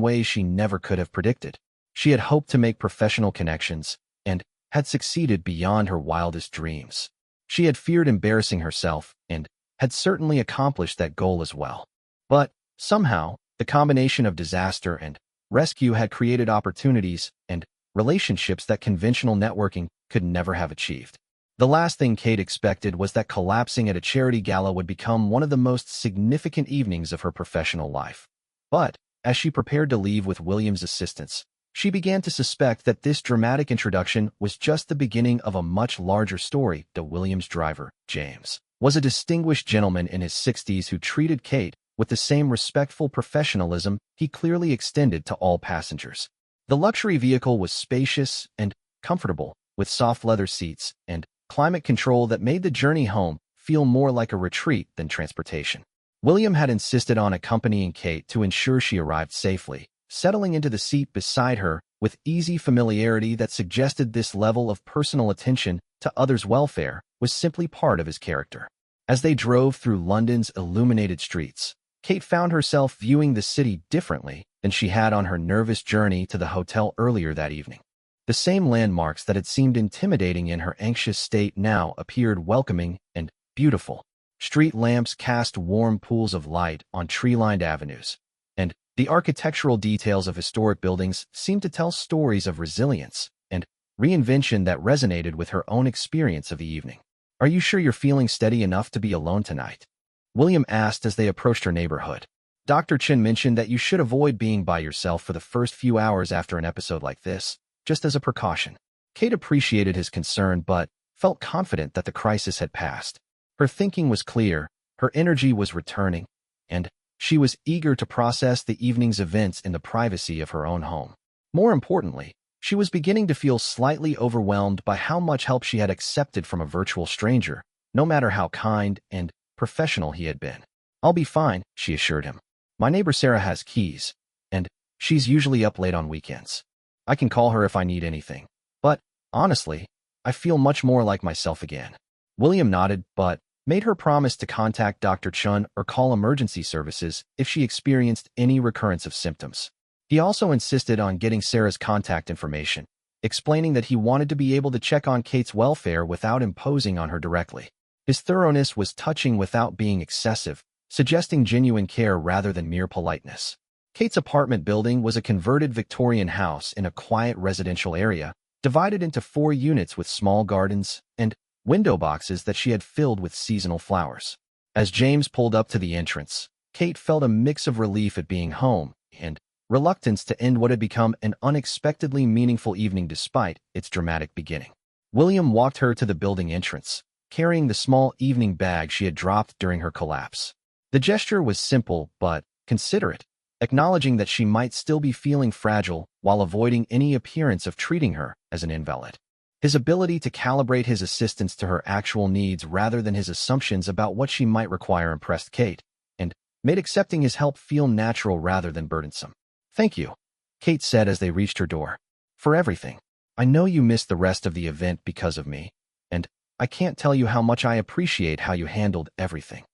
ways she never could have predicted. She had hoped to make professional connections, and had succeeded beyond her wildest dreams. She had feared embarrassing herself, and had certainly accomplished that goal as well. But, somehow, the combination of disaster and rescue had created opportunities and relationships that conventional networking could never have achieved. The last thing Kate expected was that collapsing at a charity gala would become one of the most significant evenings of her professional life. But, as she prepared to leave with William's assistance, she began to suspect that this dramatic introduction was just the beginning of a much larger story. William's driver, James, was a distinguished gentleman in his 60s who treated Kate with the same respectful professionalism he clearly extended to all passengers. The luxury vehicle was spacious and comfortable, with soft leather seats and climate control that made the journey home feel more like a retreat than transportation. William had insisted on accompanying Kate to ensure she arrived safely, settling into the seat beside her with easy familiarity that suggested this level of personal attention to others' welfare was simply part of his character. As they drove through London's illuminated streets, Kate found herself viewing the city differently than she had on her nervous journey to the hotel earlier that evening. The same landmarks that had seemed intimidating in her anxious state now appeared welcoming and beautiful. Street lamps cast warm pools of light on tree-lined avenues, and The architectural details of historic buildings seemed to tell stories of resilience and reinvention that resonated with her own experience of the evening. "Are you sure you're feeling steady enough to be alone tonight?" William asked as they approached her neighborhood. Dr. Chin mentioned that you should avoid being by yourself for the first few hours after an episode like this, just as a precaution. Kate appreciated his concern but felt confident that the crisis had passed. Her thinking was clear, her energy was returning, and she was eager to process the evening's events in the privacy of her own home. More importantly, she was beginning to feel slightly overwhelmed by how much help she had accepted from a virtual stranger, no matter how kind and professional he had been. "I'll be fine," she assured him. "My neighbor Sarah has keys, and she's usually up late on weekends. I can call her if I need anything. But, honestly, I feel much more like myself again." William nodded, but made her promise to contact Dr. Chun or call emergency services if she experienced any recurrence of symptoms. He also insisted on getting Sarah's contact information, explaining that he wanted to be able to check on Kate's welfare without imposing on her directly. His thoroughness was touching without being excessive, suggesting genuine care rather than mere politeness. Kate's apartment building was a converted Victorian house in a quiet residential area, divided into 4 units with small gardens and window boxes that she had filled with seasonal flowers. As James pulled up to the entrance, Kate felt a mix of relief at being home and reluctance to end what had become an unexpectedly meaningful evening despite its dramatic beginning. William walked her to the building entrance, carrying the small evening bag she had dropped during her collapse. The gesture was simple but considerate, acknowledging that she might still be feeling fragile while avoiding any appearance of treating her as an invalid. His ability to calibrate his assistance to her actual needs rather than his assumptions about what she might require impressed Kate, and made accepting his help feel natural rather than burdensome. "Thank you," Kate said as they reached her door. "For everything. I know you missed the rest of the event because of me, and I can't tell you how much I appreciate how you handled everything."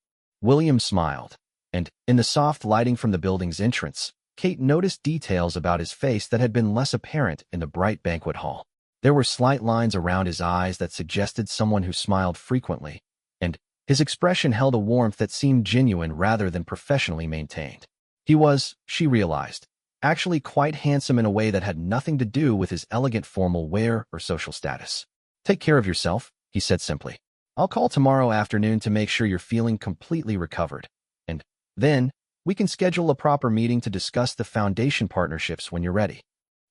William smiled, and in the soft lighting from the building's entrance, Kate noticed details about his face that had been less apparent in the bright banquet hall. There were slight lines around his eyes that suggested someone who smiled frequently, and his expression held a warmth that seemed genuine rather than professionally maintained. He was, she realized, actually quite handsome in a way that had nothing to do with his elegant formal wear or social status. "Take care of yourself," he said simply. "I'll call tomorrow afternoon to make sure you're feeling completely recovered, and then we can schedule a proper meeting to discuss the foundation partnerships when you're ready."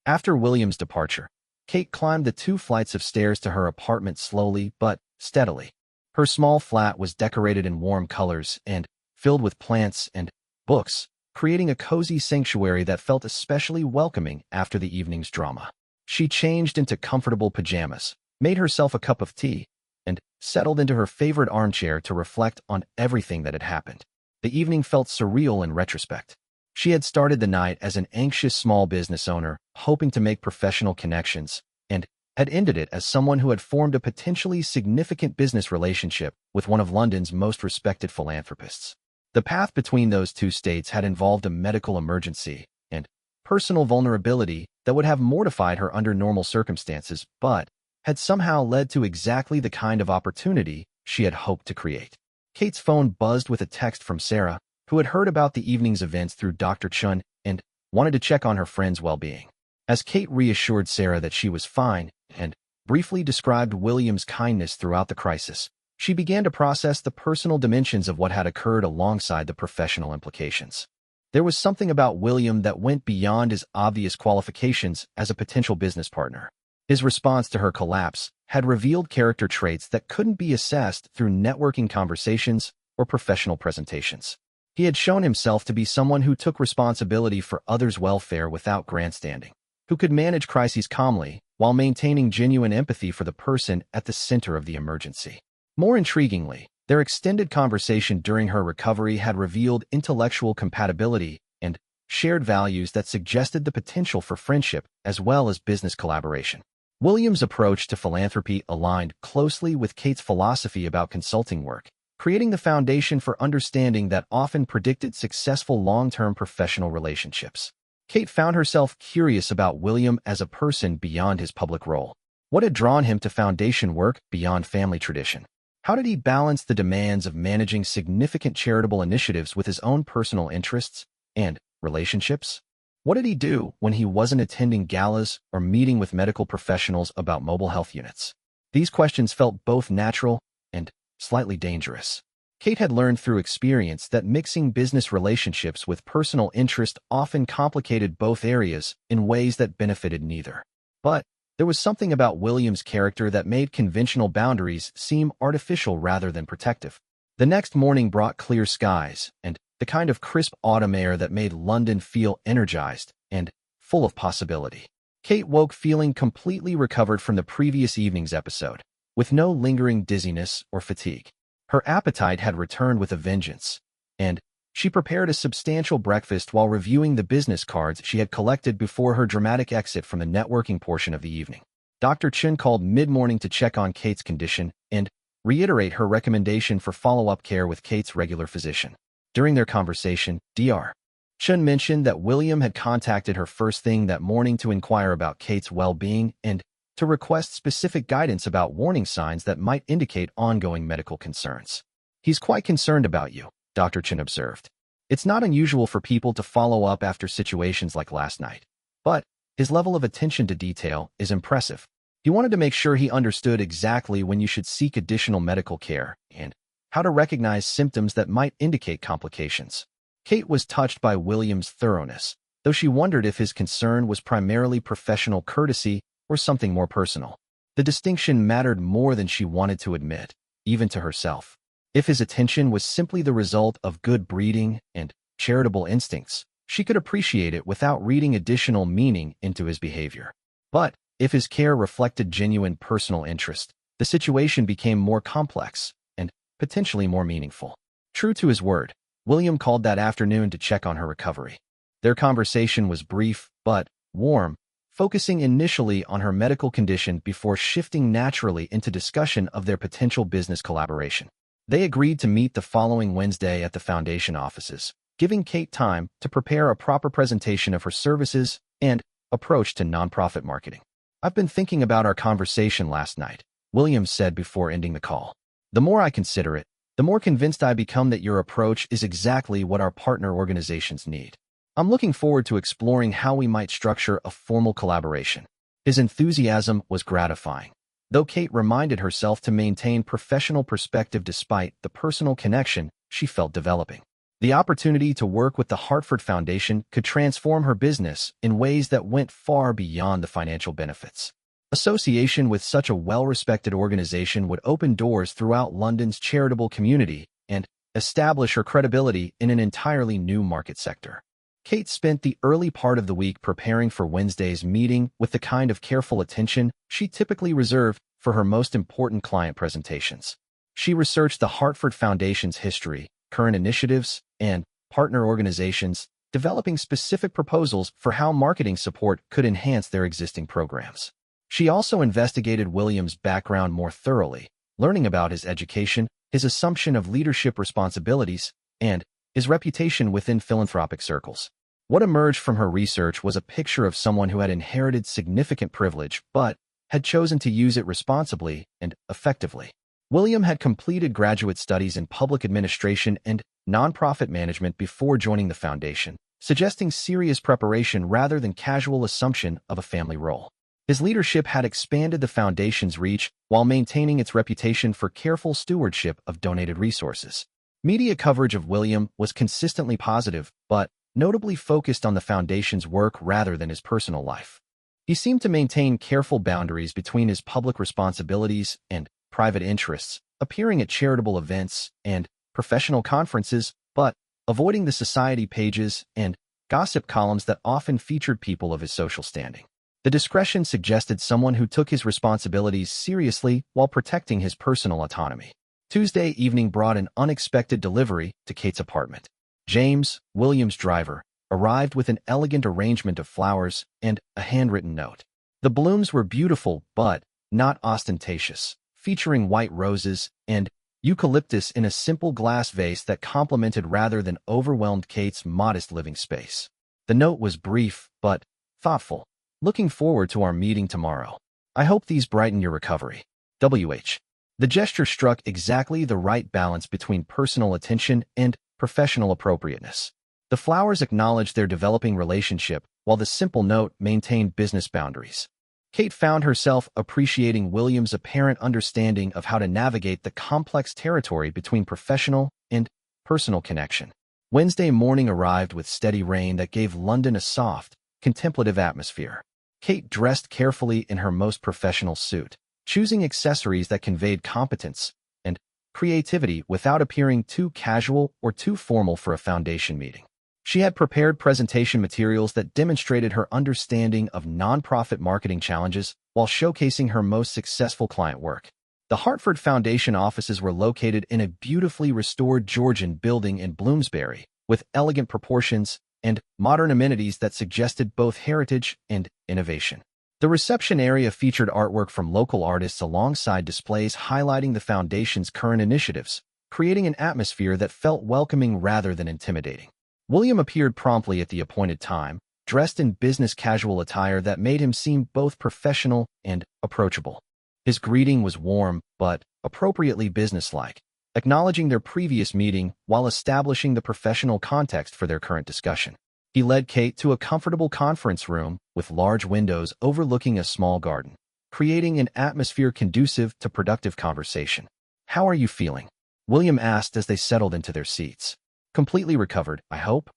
After William's departure, Kate climbed the 2 flights of stairs to her apartment slowly but steadily. Her small flat was decorated in warm colors and filled with plants and books, creating a cozy sanctuary that felt especially welcoming after the evening's drama. She changed into comfortable pajamas, made herself a cup of tea, and settled into her favorite armchair to reflect on everything that had happened. The evening felt surreal in retrospect. She had started the night as an anxious small business owner, hoping to make professional connections, and had ended it as someone who had formed a potentially significant business relationship with one of London's most respected philanthropists. The path between those 2 states had involved a medical emergency and personal vulnerability that would have mortified her under normal circumstances, but had somehow led to exactly the kind of opportunity she had hoped to create. Kate's phone buzzed with a text from Sarah, who had heard about the evening's events through Dr. Chun and wanted to check on her friend's well-being. As Kate reassured Sarah that she was fine and briefly described William's kindness throughout the crisis, she began to process the personal dimensions of what had occurred alongside the professional implications. There was something about William that went beyond his obvious qualifications as a potential business partner. His response to her collapse had revealed character traits that couldn't be assessed through networking conversations or professional presentations. He had shown himself to be someone who took responsibility for others' welfare without grandstanding, who could manage crises calmly while maintaining genuine empathy for the person at the center of the emergency. More intriguingly, their extended conversation during her recovery had revealed intellectual compatibility and shared values that suggested the potential for friendship as well as business collaboration. William's approach to philanthropy aligned closely with Kate's philosophy about consulting work, creating the foundation for understanding that often predicted successful long-term professional relationships. Kate found herself curious about William as a person beyond his public role. What had drawn him to foundation work beyond family tradition? How did he balance the demands of managing significant charitable initiatives with his own personal interests? And relationships? What did he do when he wasn't attending galas or meeting with medical professionals about mobile health units? These questions felt both natural and slightly dangerous. Kate had learned through experience that mixing business relationships with personal interest often complicated both areas in ways that benefited neither. But there was something about William's character that made conventional boundaries seem artificial rather than protective. The next morning brought clear skies and the kind of crisp autumn air that made London feel energized and full of possibility. Kate woke feeling completely recovered from the previous evening's episode, with no lingering dizziness or fatigue. Her appetite had returned with a vengeance, and she prepared a substantial breakfast while reviewing the business cards she had collected before her dramatic exit from the networking portion of the evening. Dr. Chen called mid-morning to check on Kate's condition and reiterate her recommendation for follow-up care with Kate's regular physician. During their conversation, Dr. Chen mentioned that William had contacted her first thing that morning to inquire about Kate's well-being and to request specific guidance about warning signs that might indicate ongoing medical concerns. "He's quite concerned about you," Dr. Chen observed. "It's not unusual for people to follow up after situations like last night, but his level of attention to detail is impressive. He wanted to make sure he understood exactly when you should seek additional medical care and how to recognize symptoms that might indicate complications." Kate was touched by William's thoroughness, though she wondered if his concern was primarily professional courtesy or something more personal. The distinction mattered more than she wanted to admit, even to herself. If his attention was simply the result of good breeding and charitable instincts, she could appreciate it without reading additional meaning into his behavior. But if his care reflected genuine personal interest, the situation became more complex and potentially more meaningful. True to his word, William called that afternoon to check on her recovery. Their conversation was brief but warm, focusing initially on her medical condition before shifting naturally into discussion of their potential business collaboration. They agreed to meet the following Wednesday at the foundation offices, giving Kate time to prepare a proper presentation of her services and approach to nonprofit marketing. "I've been thinking about our conversation last night," Williams said before ending the call. "The more I consider it, the more convinced I become that your approach is exactly what our partner organizations need. I'm looking forward to exploring how we might structure a formal collaboration." His enthusiasm was gratifying, though Kate reminded herself to maintain professional perspective despite the personal connection she felt developing. The opportunity to work with the Hartford Foundation could transform her business in ways that went far beyond the financial benefits. Association with such a well-respected organization would open doors throughout London's charitable community and establish her credibility in an entirely new market sector. Kate spent the early part of the week preparing for Wednesday's meeting with the kind of careful attention she typically reserved for her most important client presentations. She researched the Hartford Foundation's history, current initiatives, and partner organizations, developing specific proposals for how marketing support could enhance their existing programs. She also investigated William's background more thoroughly, learning about his education, his assumption of leadership responsibilities, and his reputation within philanthropic circles. What emerged from her research was a picture of someone who had inherited significant privilege but had chosen to use it responsibly and effectively. William had completed graduate studies in public administration and nonprofit management before joining the foundation, suggesting serious preparation rather than casual assumption of a family role. His leadership had expanded the foundation's reach while maintaining its reputation for careful stewardship of donated resources. Media coverage of William was consistently positive, but notably focused on the foundation's work rather than his personal life. He seemed to maintain careful boundaries between his public responsibilities and private interests, appearing at charitable events and professional conferences, but avoiding the society pages and gossip columns that often featured people of his social standing. The discretion suggested someone who took his responsibilities seriously while protecting his personal autonomy. Tuesday evening brought an unexpected delivery to Kate's apartment. James, William's driver, arrived with an elegant arrangement of flowers and a handwritten note. The blooms were beautiful but not ostentatious, featuring white roses and eucalyptus in a simple glass vase that complemented rather than overwhelmed Kate's modest living space. The note was brief but thoughtful. "Looking forward to our meeting tomorrow. I hope these brighten your recovery. W.H." The gesture struck exactly the right balance between personal attention and professional appropriateness. The flowers acknowledged their developing relationship, while the simple note maintained business boundaries. Kate found herself appreciating William's apparent understanding of how to navigate the complex territory between professional and personal connection. Wednesday morning arrived with steady rain that gave London a soft, contemplative atmosphere. Kate dressed carefully in her most professional suit, choosing accessories that conveyed competence and creativity without appearing too casual or too formal for a foundation meeting. She had prepared presentation materials that demonstrated her understanding of nonprofit marketing challenges while showcasing her most successful client work. The Hartford Foundation offices were located in a beautifully restored Georgian building in Bloomsbury, with elegant proportions and modern amenities that suggested both heritage and innovation. The reception area featured artwork from local artists alongside displays highlighting the foundation's current initiatives, creating an atmosphere that felt welcoming rather than intimidating. William appeared promptly at the appointed time, dressed in business casual attire that made him seem both professional and approachable. His greeting was warm, but appropriately businesslike, acknowledging their previous meeting while establishing the professional context for their current discussion. He led Kate to a comfortable conference room with large windows overlooking a small garden, creating an atmosphere conducive to productive conversation. "How are you feeling?" William asked as they settled into their seats. "Completely recovered, I hope?"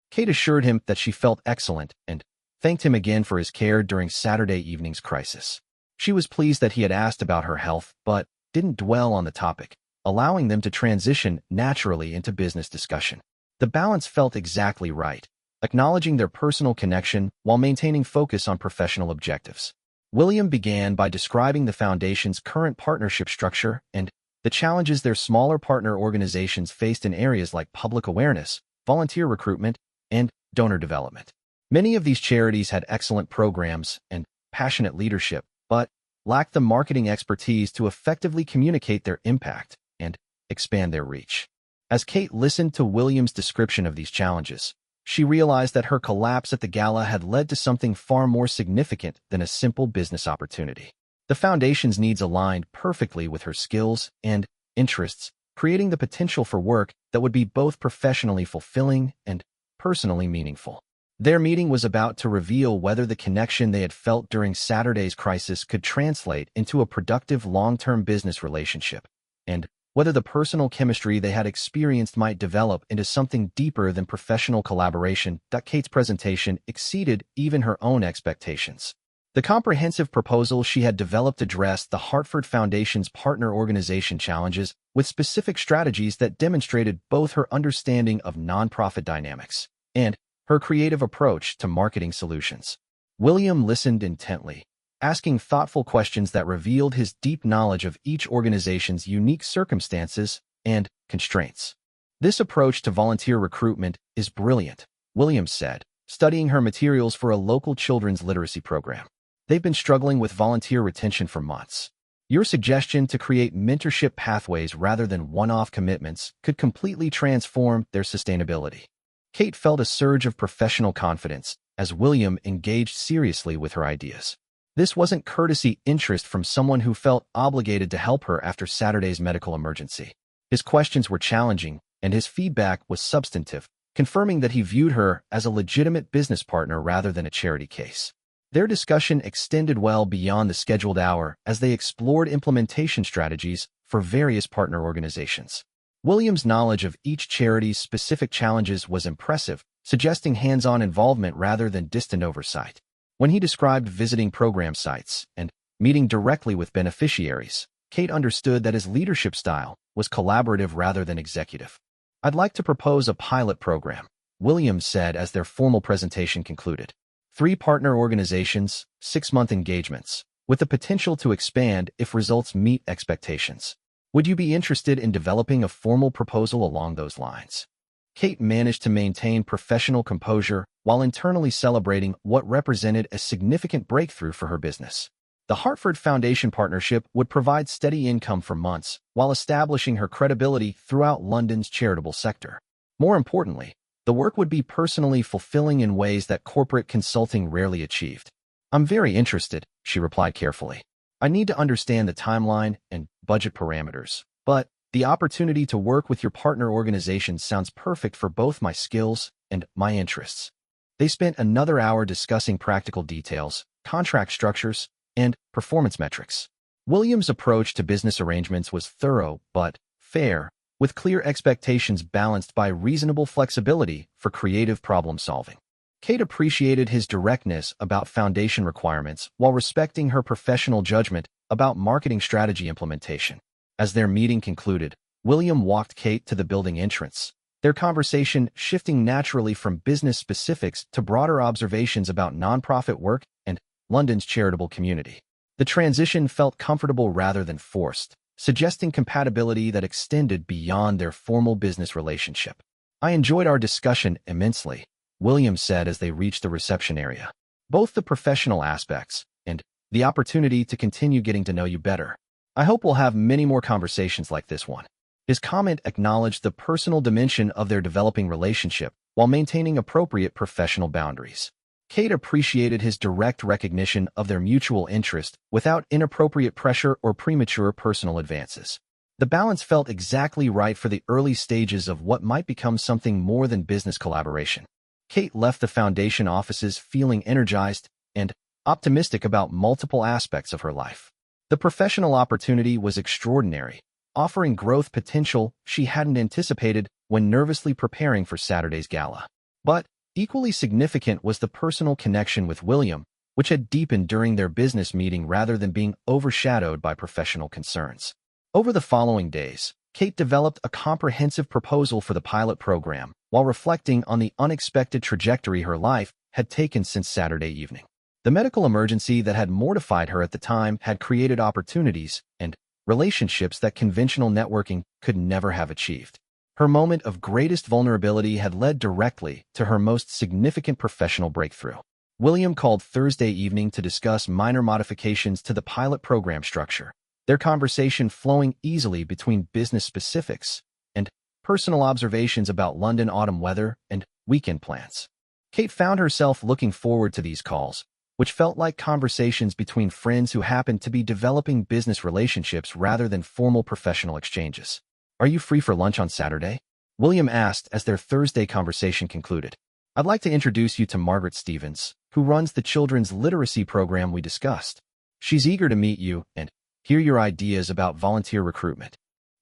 Kate assured him that she felt excellent and thanked him again for his care during Saturday evening's crisis. She was pleased that he had asked about her health, but didn't dwell on the topic, allowing them to transition naturally into business discussion. The balance felt exactly right, acknowledging their personal connection while maintaining focus on professional objectives. William began by describing the foundation's current partnership structure and the challenges their smaller partner organizations faced in areas like public awareness, volunteer recruitment, and donor development. Many of these charities had excellent programs and passionate leadership, but lacked the marketing expertise to effectively communicate their impact and expand their reach. As Kate listened to William's description of these challenges, she realized that her collapse at the gala had led to something far more significant than a simple business opportunity. The foundation's needs aligned perfectly with her skills and interests, creating the potential for work that would be both professionally fulfilling and personally meaningful. Their meeting was about to reveal whether the connection they had felt during Saturday's crisis could translate into a productive long-term business relationship, and whether the personal chemistry they had experienced might develop into something deeper than professional collaboration. Kate's presentation exceeded even her own expectations. The comprehensive proposal she had developed addressed the Hartford Foundation's partner organization challenges with specific strategies that demonstrated both her understanding of nonprofit dynamics and her creative approach to marketing solutions. William listened intently, asking thoughtful questions that revealed his deep knowledge of each organization's unique circumstances and constraints. "This approach to volunteer recruitment is brilliant," William said, studying her materials for a local children's literacy program. "They've been struggling with volunteer retention for months. Your suggestion to create mentorship pathways rather than one-off commitments could completely transform their sustainability." Kate felt a surge of professional confidence as William engaged seriously with her ideas. This wasn't courtesy interest from someone who felt obligated to help her after Saturday's medical emergency. His questions were challenging, and his feedback was substantive, confirming that he viewed her as a legitimate business partner rather than a charity case. Their discussion extended well beyond the scheduled hour as they explored implementation strategies for various partner organizations. William's knowledge of each charity's specific challenges was impressive, suggesting hands-on involvement rather than distant oversight. When he described visiting program sites and meeting directly with beneficiaries, Kate understood that his leadership style was collaborative rather than executive. "I'd like to propose a pilot program," William said as their formal presentation concluded. 3 partner organizations, 6-month engagements, with the potential to expand if results meet expectations. "Would you be interested in developing a formal proposal along those lines?" Kate managed to maintain professional composure while internally celebrating what represented a significant breakthrough for her business. The Hartford Foundation partnership would provide steady income for months while establishing her credibility throughout London's charitable sector. More importantly, the work would be personally fulfilling in ways that corporate consulting rarely achieved. "I'm very interested," she replied carefully. "I need to understand the timeline and budget parameters, but the opportunity to work with your partner organization sounds perfect for both my skills and my interests. They spent another hour discussing practical details, contract structures, and performance metrics. William's approach to business arrangements was thorough but fair, with clear expectations balanced by reasonable flexibility for creative problem-solving. Kate appreciated his directness about foundation requirements while respecting her professional judgment about marketing strategy implementation. As their meeting concluded, William walked Kate to the building entrance, their conversation shifting naturally from business specifics to broader observations about nonprofit work and London's charitable community. The transition felt comfortable rather than forced, suggesting compatibility that extended beyond their formal business relationship. "I enjoyed our discussion immensely," William said as they reached the reception area. "Both the professional aspects and the opportunity to continue getting to know you better. I hope we'll have many more conversations like this one." His comment acknowledged the personal dimension of their developing relationship while maintaining appropriate professional boundaries. Kate appreciated his direct recognition of their mutual interest without inappropriate pressure or premature personal advances. The balance felt exactly right for the early stages of what might become something more than business collaboration. Kate left the foundation offices feeling energized and optimistic about multiple aspects of her life. The professional opportunity was extraordinary, offering growth potential she hadn't anticipated when nervously preparing for Saturday's gala. But equally significant was the personal connection with William, which had deepened during their business meeting rather than being overshadowed by professional concerns. Over the following days, Kate developed a comprehensive proposal for the pilot program while reflecting on the unexpected trajectory her life had taken since Saturday evening. The medical emergency that had mortified her at the time had created opportunities and relationships that conventional networking could never have achieved. Her moment of greatest vulnerability had led directly to her most significant professional breakthrough. William called Thursday evening to discuss minor modifications to the pilot program structure, their conversation flowing easily between business specifics and personal observations about London autumn weather and weekend plans. Kate found herself looking forward to these calls, which felt like conversations between friends who happened to be developing business relationships rather than formal professional exchanges. "Are you free for lunch on Saturday?" William asked as their Thursday conversation concluded. "I'd like to introduce you to Margaret Stevens, who runs the children's literacy program we discussed. She's eager to meet you and hear your ideas about volunteer recruitment."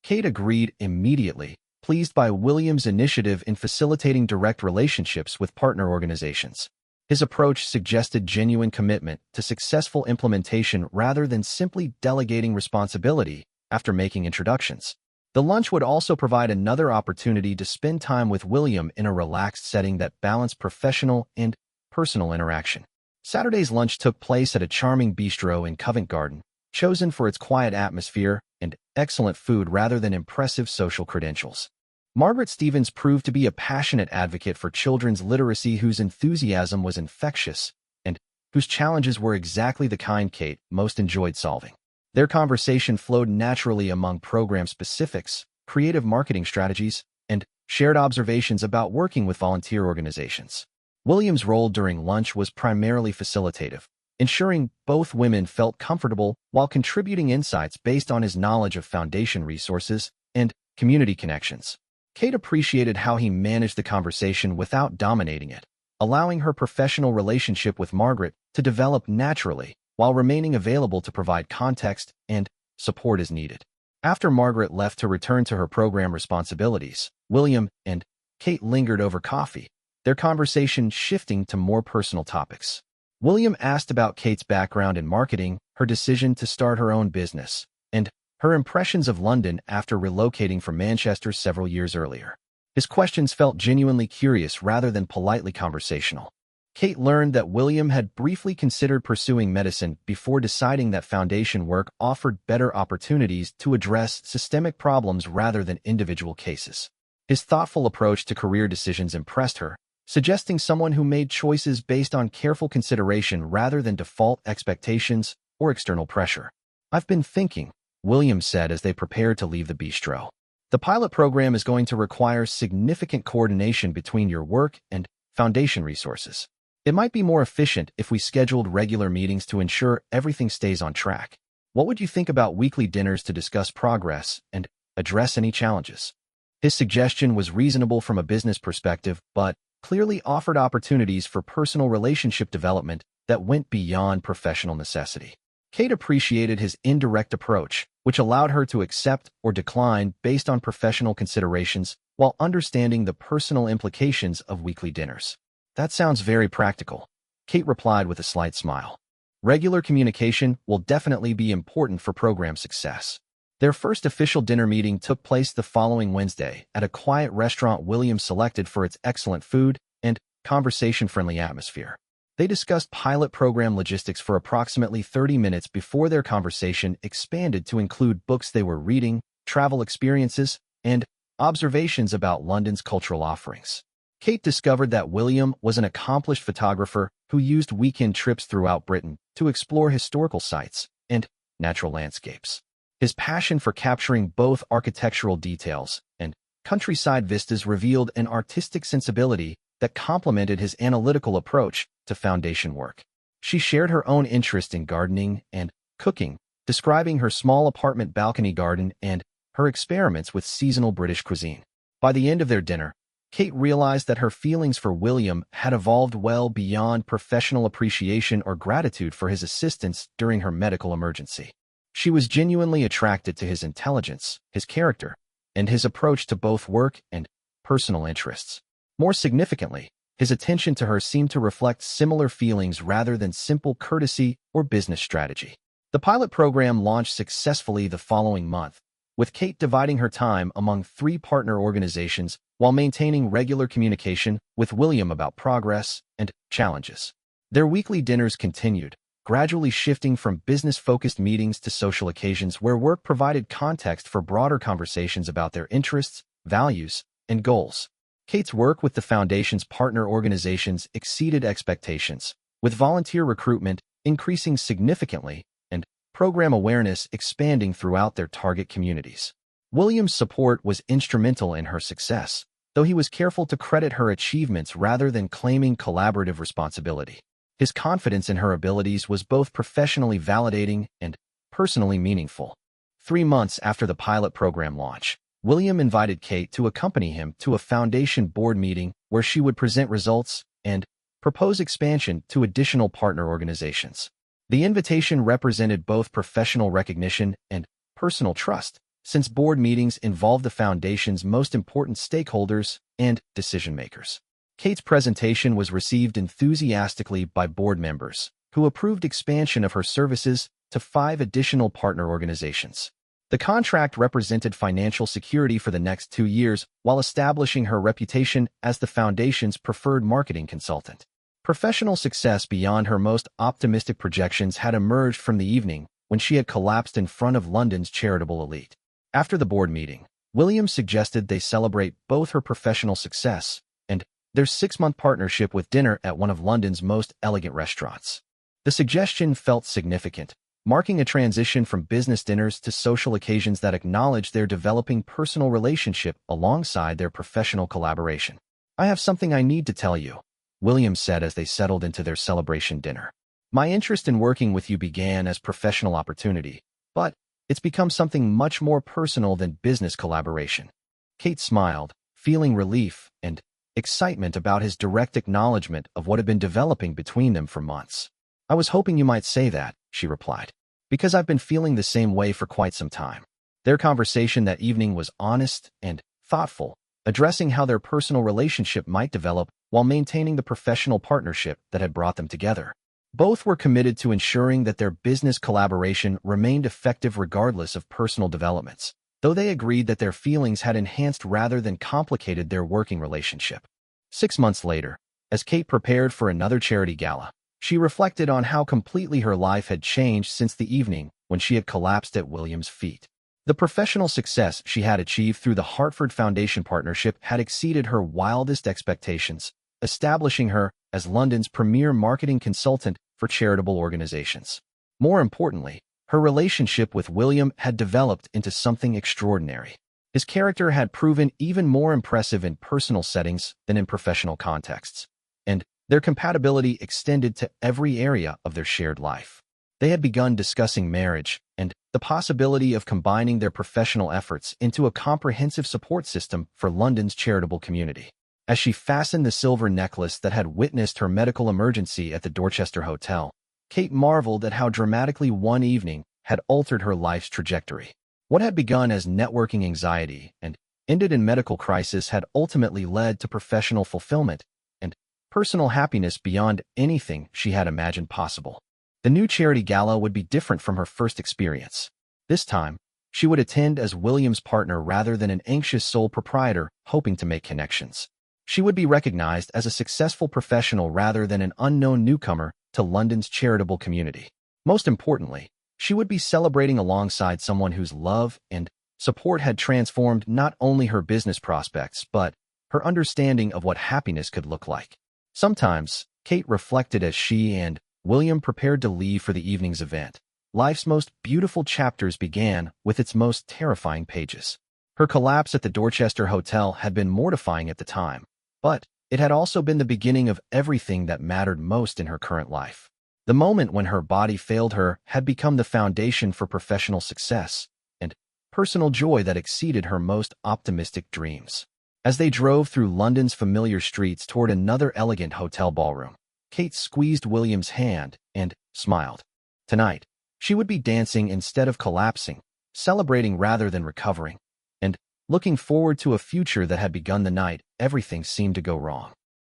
Kate agreed immediately, pleased by William's initiative in facilitating direct relationships with partner organizations. His approach suggested genuine commitment to successful implementation rather than simply delegating responsibility after making introductions. The lunch would also provide another opportunity to spend time with William in a relaxed setting that balanced professional and personal interaction. Saturday's lunch took place at a charming bistro in Covent Garden, chosen for its quiet atmosphere and excellent food rather than impressive social credentials. Margaret Stevens proved to be a passionate advocate for children's literacy whose enthusiasm was infectious and whose challenges were exactly the kind Kate most enjoyed solving. Their conversation flowed naturally among program specifics, creative marketing strategies, and shared observations about working with volunteer organizations. William's role during lunch was primarily facilitative, ensuring both women felt comfortable while contributing insights based on his knowledge of foundation resources and community connections. Kate appreciated how he managed the conversation without dominating it, allowing her professional relationship with Margaret to develop naturally while remaining available to provide context and support as needed. After Margaret left to return to her program responsibilities, William and Kate lingered over coffee, their conversation shifting to more personal topics. William asked about Kate's background in marketing, her decision to start her own business, and her impressions of London after relocating from Manchester several years earlier. His questions felt genuinely curious rather than politely conversational. Kate learned that William had briefly considered pursuing medicine before deciding that foundation work offered better opportunities to address systemic problems rather than individual cases. His thoughtful approach to career decisions impressed her, suggesting someone who made choices based on careful consideration rather than default expectations or external pressure. "I've been thinking," William said as they prepared to leave the bistro. "The pilot program is going to require significant coordination between your work and foundation resources. It might be more efficient if we scheduled regular meetings to ensure everything stays on track. What would you think about weekly dinners to discuss progress and address any challenges?" His suggestion was reasonable from a business perspective, but clearly offered opportunities for personal relationship development that went beyond professional necessity. Kate appreciated his indirect approach, which allowed her to accept or decline based on professional considerations while understanding the personal implications of weekly dinners. That sounds very practical, Kate replied with a slight smile. Regular communication will definitely be important for program success. Their first official dinner meeting took place the following Wednesday at a quiet restaurant William selected for its excellent food and conversation-friendly atmosphere. They discussed pilot program logistics for approximately 30 minutes before their conversation expanded to include books they were reading, travel experiences, and observations about London's cultural offerings. Kate discovered that William was an accomplished photographer who used weekend trips throughout Britain to explore historical sites and natural landscapes. His passion for capturing both architectural details and countryside vistas revealed an artistic sensibility that complemented his analytical approach to foundation work. She shared her own interest in gardening and cooking, describing her small apartment balcony garden and her experiments with seasonal British cuisine. By the end of their dinner, Kate realized that her feelings for William had evolved well beyond professional appreciation or gratitude for his assistance during her medical emergency. She was genuinely attracted to his intelligence, his character, and his approach to both work and personal interests. More significantly, his attention to her seemed to reflect similar feelings rather than simple courtesy or business strategy. The pilot program launched successfully the following month, with Kate dividing her time among 3 partner organizations while maintaining regular communication with William about progress and challenges. Their weekly dinners continued, gradually shifting from business-focused meetings to social occasions where work provided context for broader conversations about their interests, values, and goals. Kate's work with the Foundation's partner organizations exceeded expectations, with volunteer recruitment increasing significantly and program awareness expanding throughout their target communities. William's support was instrumental in her success, though he was careful to credit her achievements rather than claiming collaborative responsibility. His confidence in her abilities was both professionally validating and personally meaningful. 3 months after the pilot program launch, William invited Kate to accompany him to a Foundation board meeting where she would present results and propose expansion to additional partner organizations. The invitation represented both professional recognition and personal trust, since board meetings involve the Foundation's most important stakeholders and decision-makers. Kate's presentation was received enthusiastically by board members, who approved expansion of her services to 5 additional partner organizations. The contract represented financial security for the next 2 years while establishing her reputation as the Foundation's preferred marketing consultant. Professional success beyond her most optimistic projections had emerged from the evening when she had collapsed in front of London's charitable elite. After the board meeting, Williams suggested they celebrate both her professional success and their 6-month partnership with dinner at one of London's most elegant restaurants. The suggestion felt significant, marking a transition from business dinners to social occasions that acknowledged their developing personal relationship alongside their professional collaboration. "I have something I need to tell you," Williams said as they settled into their celebration dinner. "My interest in working with you began as professional opportunity, but it's become something much more personal than business collaboration." Kate smiled, feeling relief and excitement about his direct acknowledgement of what had been developing between them for months. "I was hoping you might say that," she replied, "because I've been feeling the same way for quite some time." Their conversation that evening was honest and thoughtful, addressing how their personal relationship might develop while maintaining the professional partnership that had brought them together. Both were committed to ensuring that their business collaboration remained effective regardless of personal developments, though they agreed that their feelings had enhanced rather than complicated their working relationship. 6 months later, as Kate prepared for another charity gala, she reflected on how completely her life had changed since the evening when she had collapsed at William's feet. The professional success she had achieved through the Hartford Foundation partnership had exceeded her wildest expectations, establishing her as London's premier marketing consultant for charitable organizations. More importantly, her relationship with William had developed into something extraordinary. His character had proven even more impressive in personal settings than in professional contexts, and their compatibility extended to every area of their shared life. They had begun discussing marriage and the possibility of combining their professional efforts into a comprehensive support system for London's charitable community. As she fastened the silver necklace that had witnessed her medical emergency at the Dorchester Hotel, Kate marveled at how dramatically one evening had altered her life's trajectory. What had begun as networking anxiety and ended in medical crisis had ultimately led to professional fulfillment and personal happiness beyond anything she had imagined possible. The new charity gala would be different from her first experience. This time, she would attend as William's partner rather than an anxious sole proprietor hoping to make connections. She would be recognized as a successful professional rather than an unknown newcomer to London's charitable community. Most importantly, she would be celebrating alongside someone whose love and support had transformed not only her business prospects, but her understanding of what happiness could look like. Sometimes, Kate reflected as she and William prepared to leave for the evening's event. Life's most beautiful chapters began with its most terrifying pages. Her collapse at the Dorchester Hotel had been mortifying at the time, but it had also been the beginning of everything that mattered most in her current life. The moment when her body failed her had become the foundation for professional success and personal joy that exceeded her most optimistic dreams. As they drove through London's familiar streets toward another elegant hotel ballroom, Kate squeezed William's hand and smiled. Tonight, she would be dancing instead of collapsing, celebrating rather than recovering, and looking forward to a future that had begun the night everything seemed to go wrong.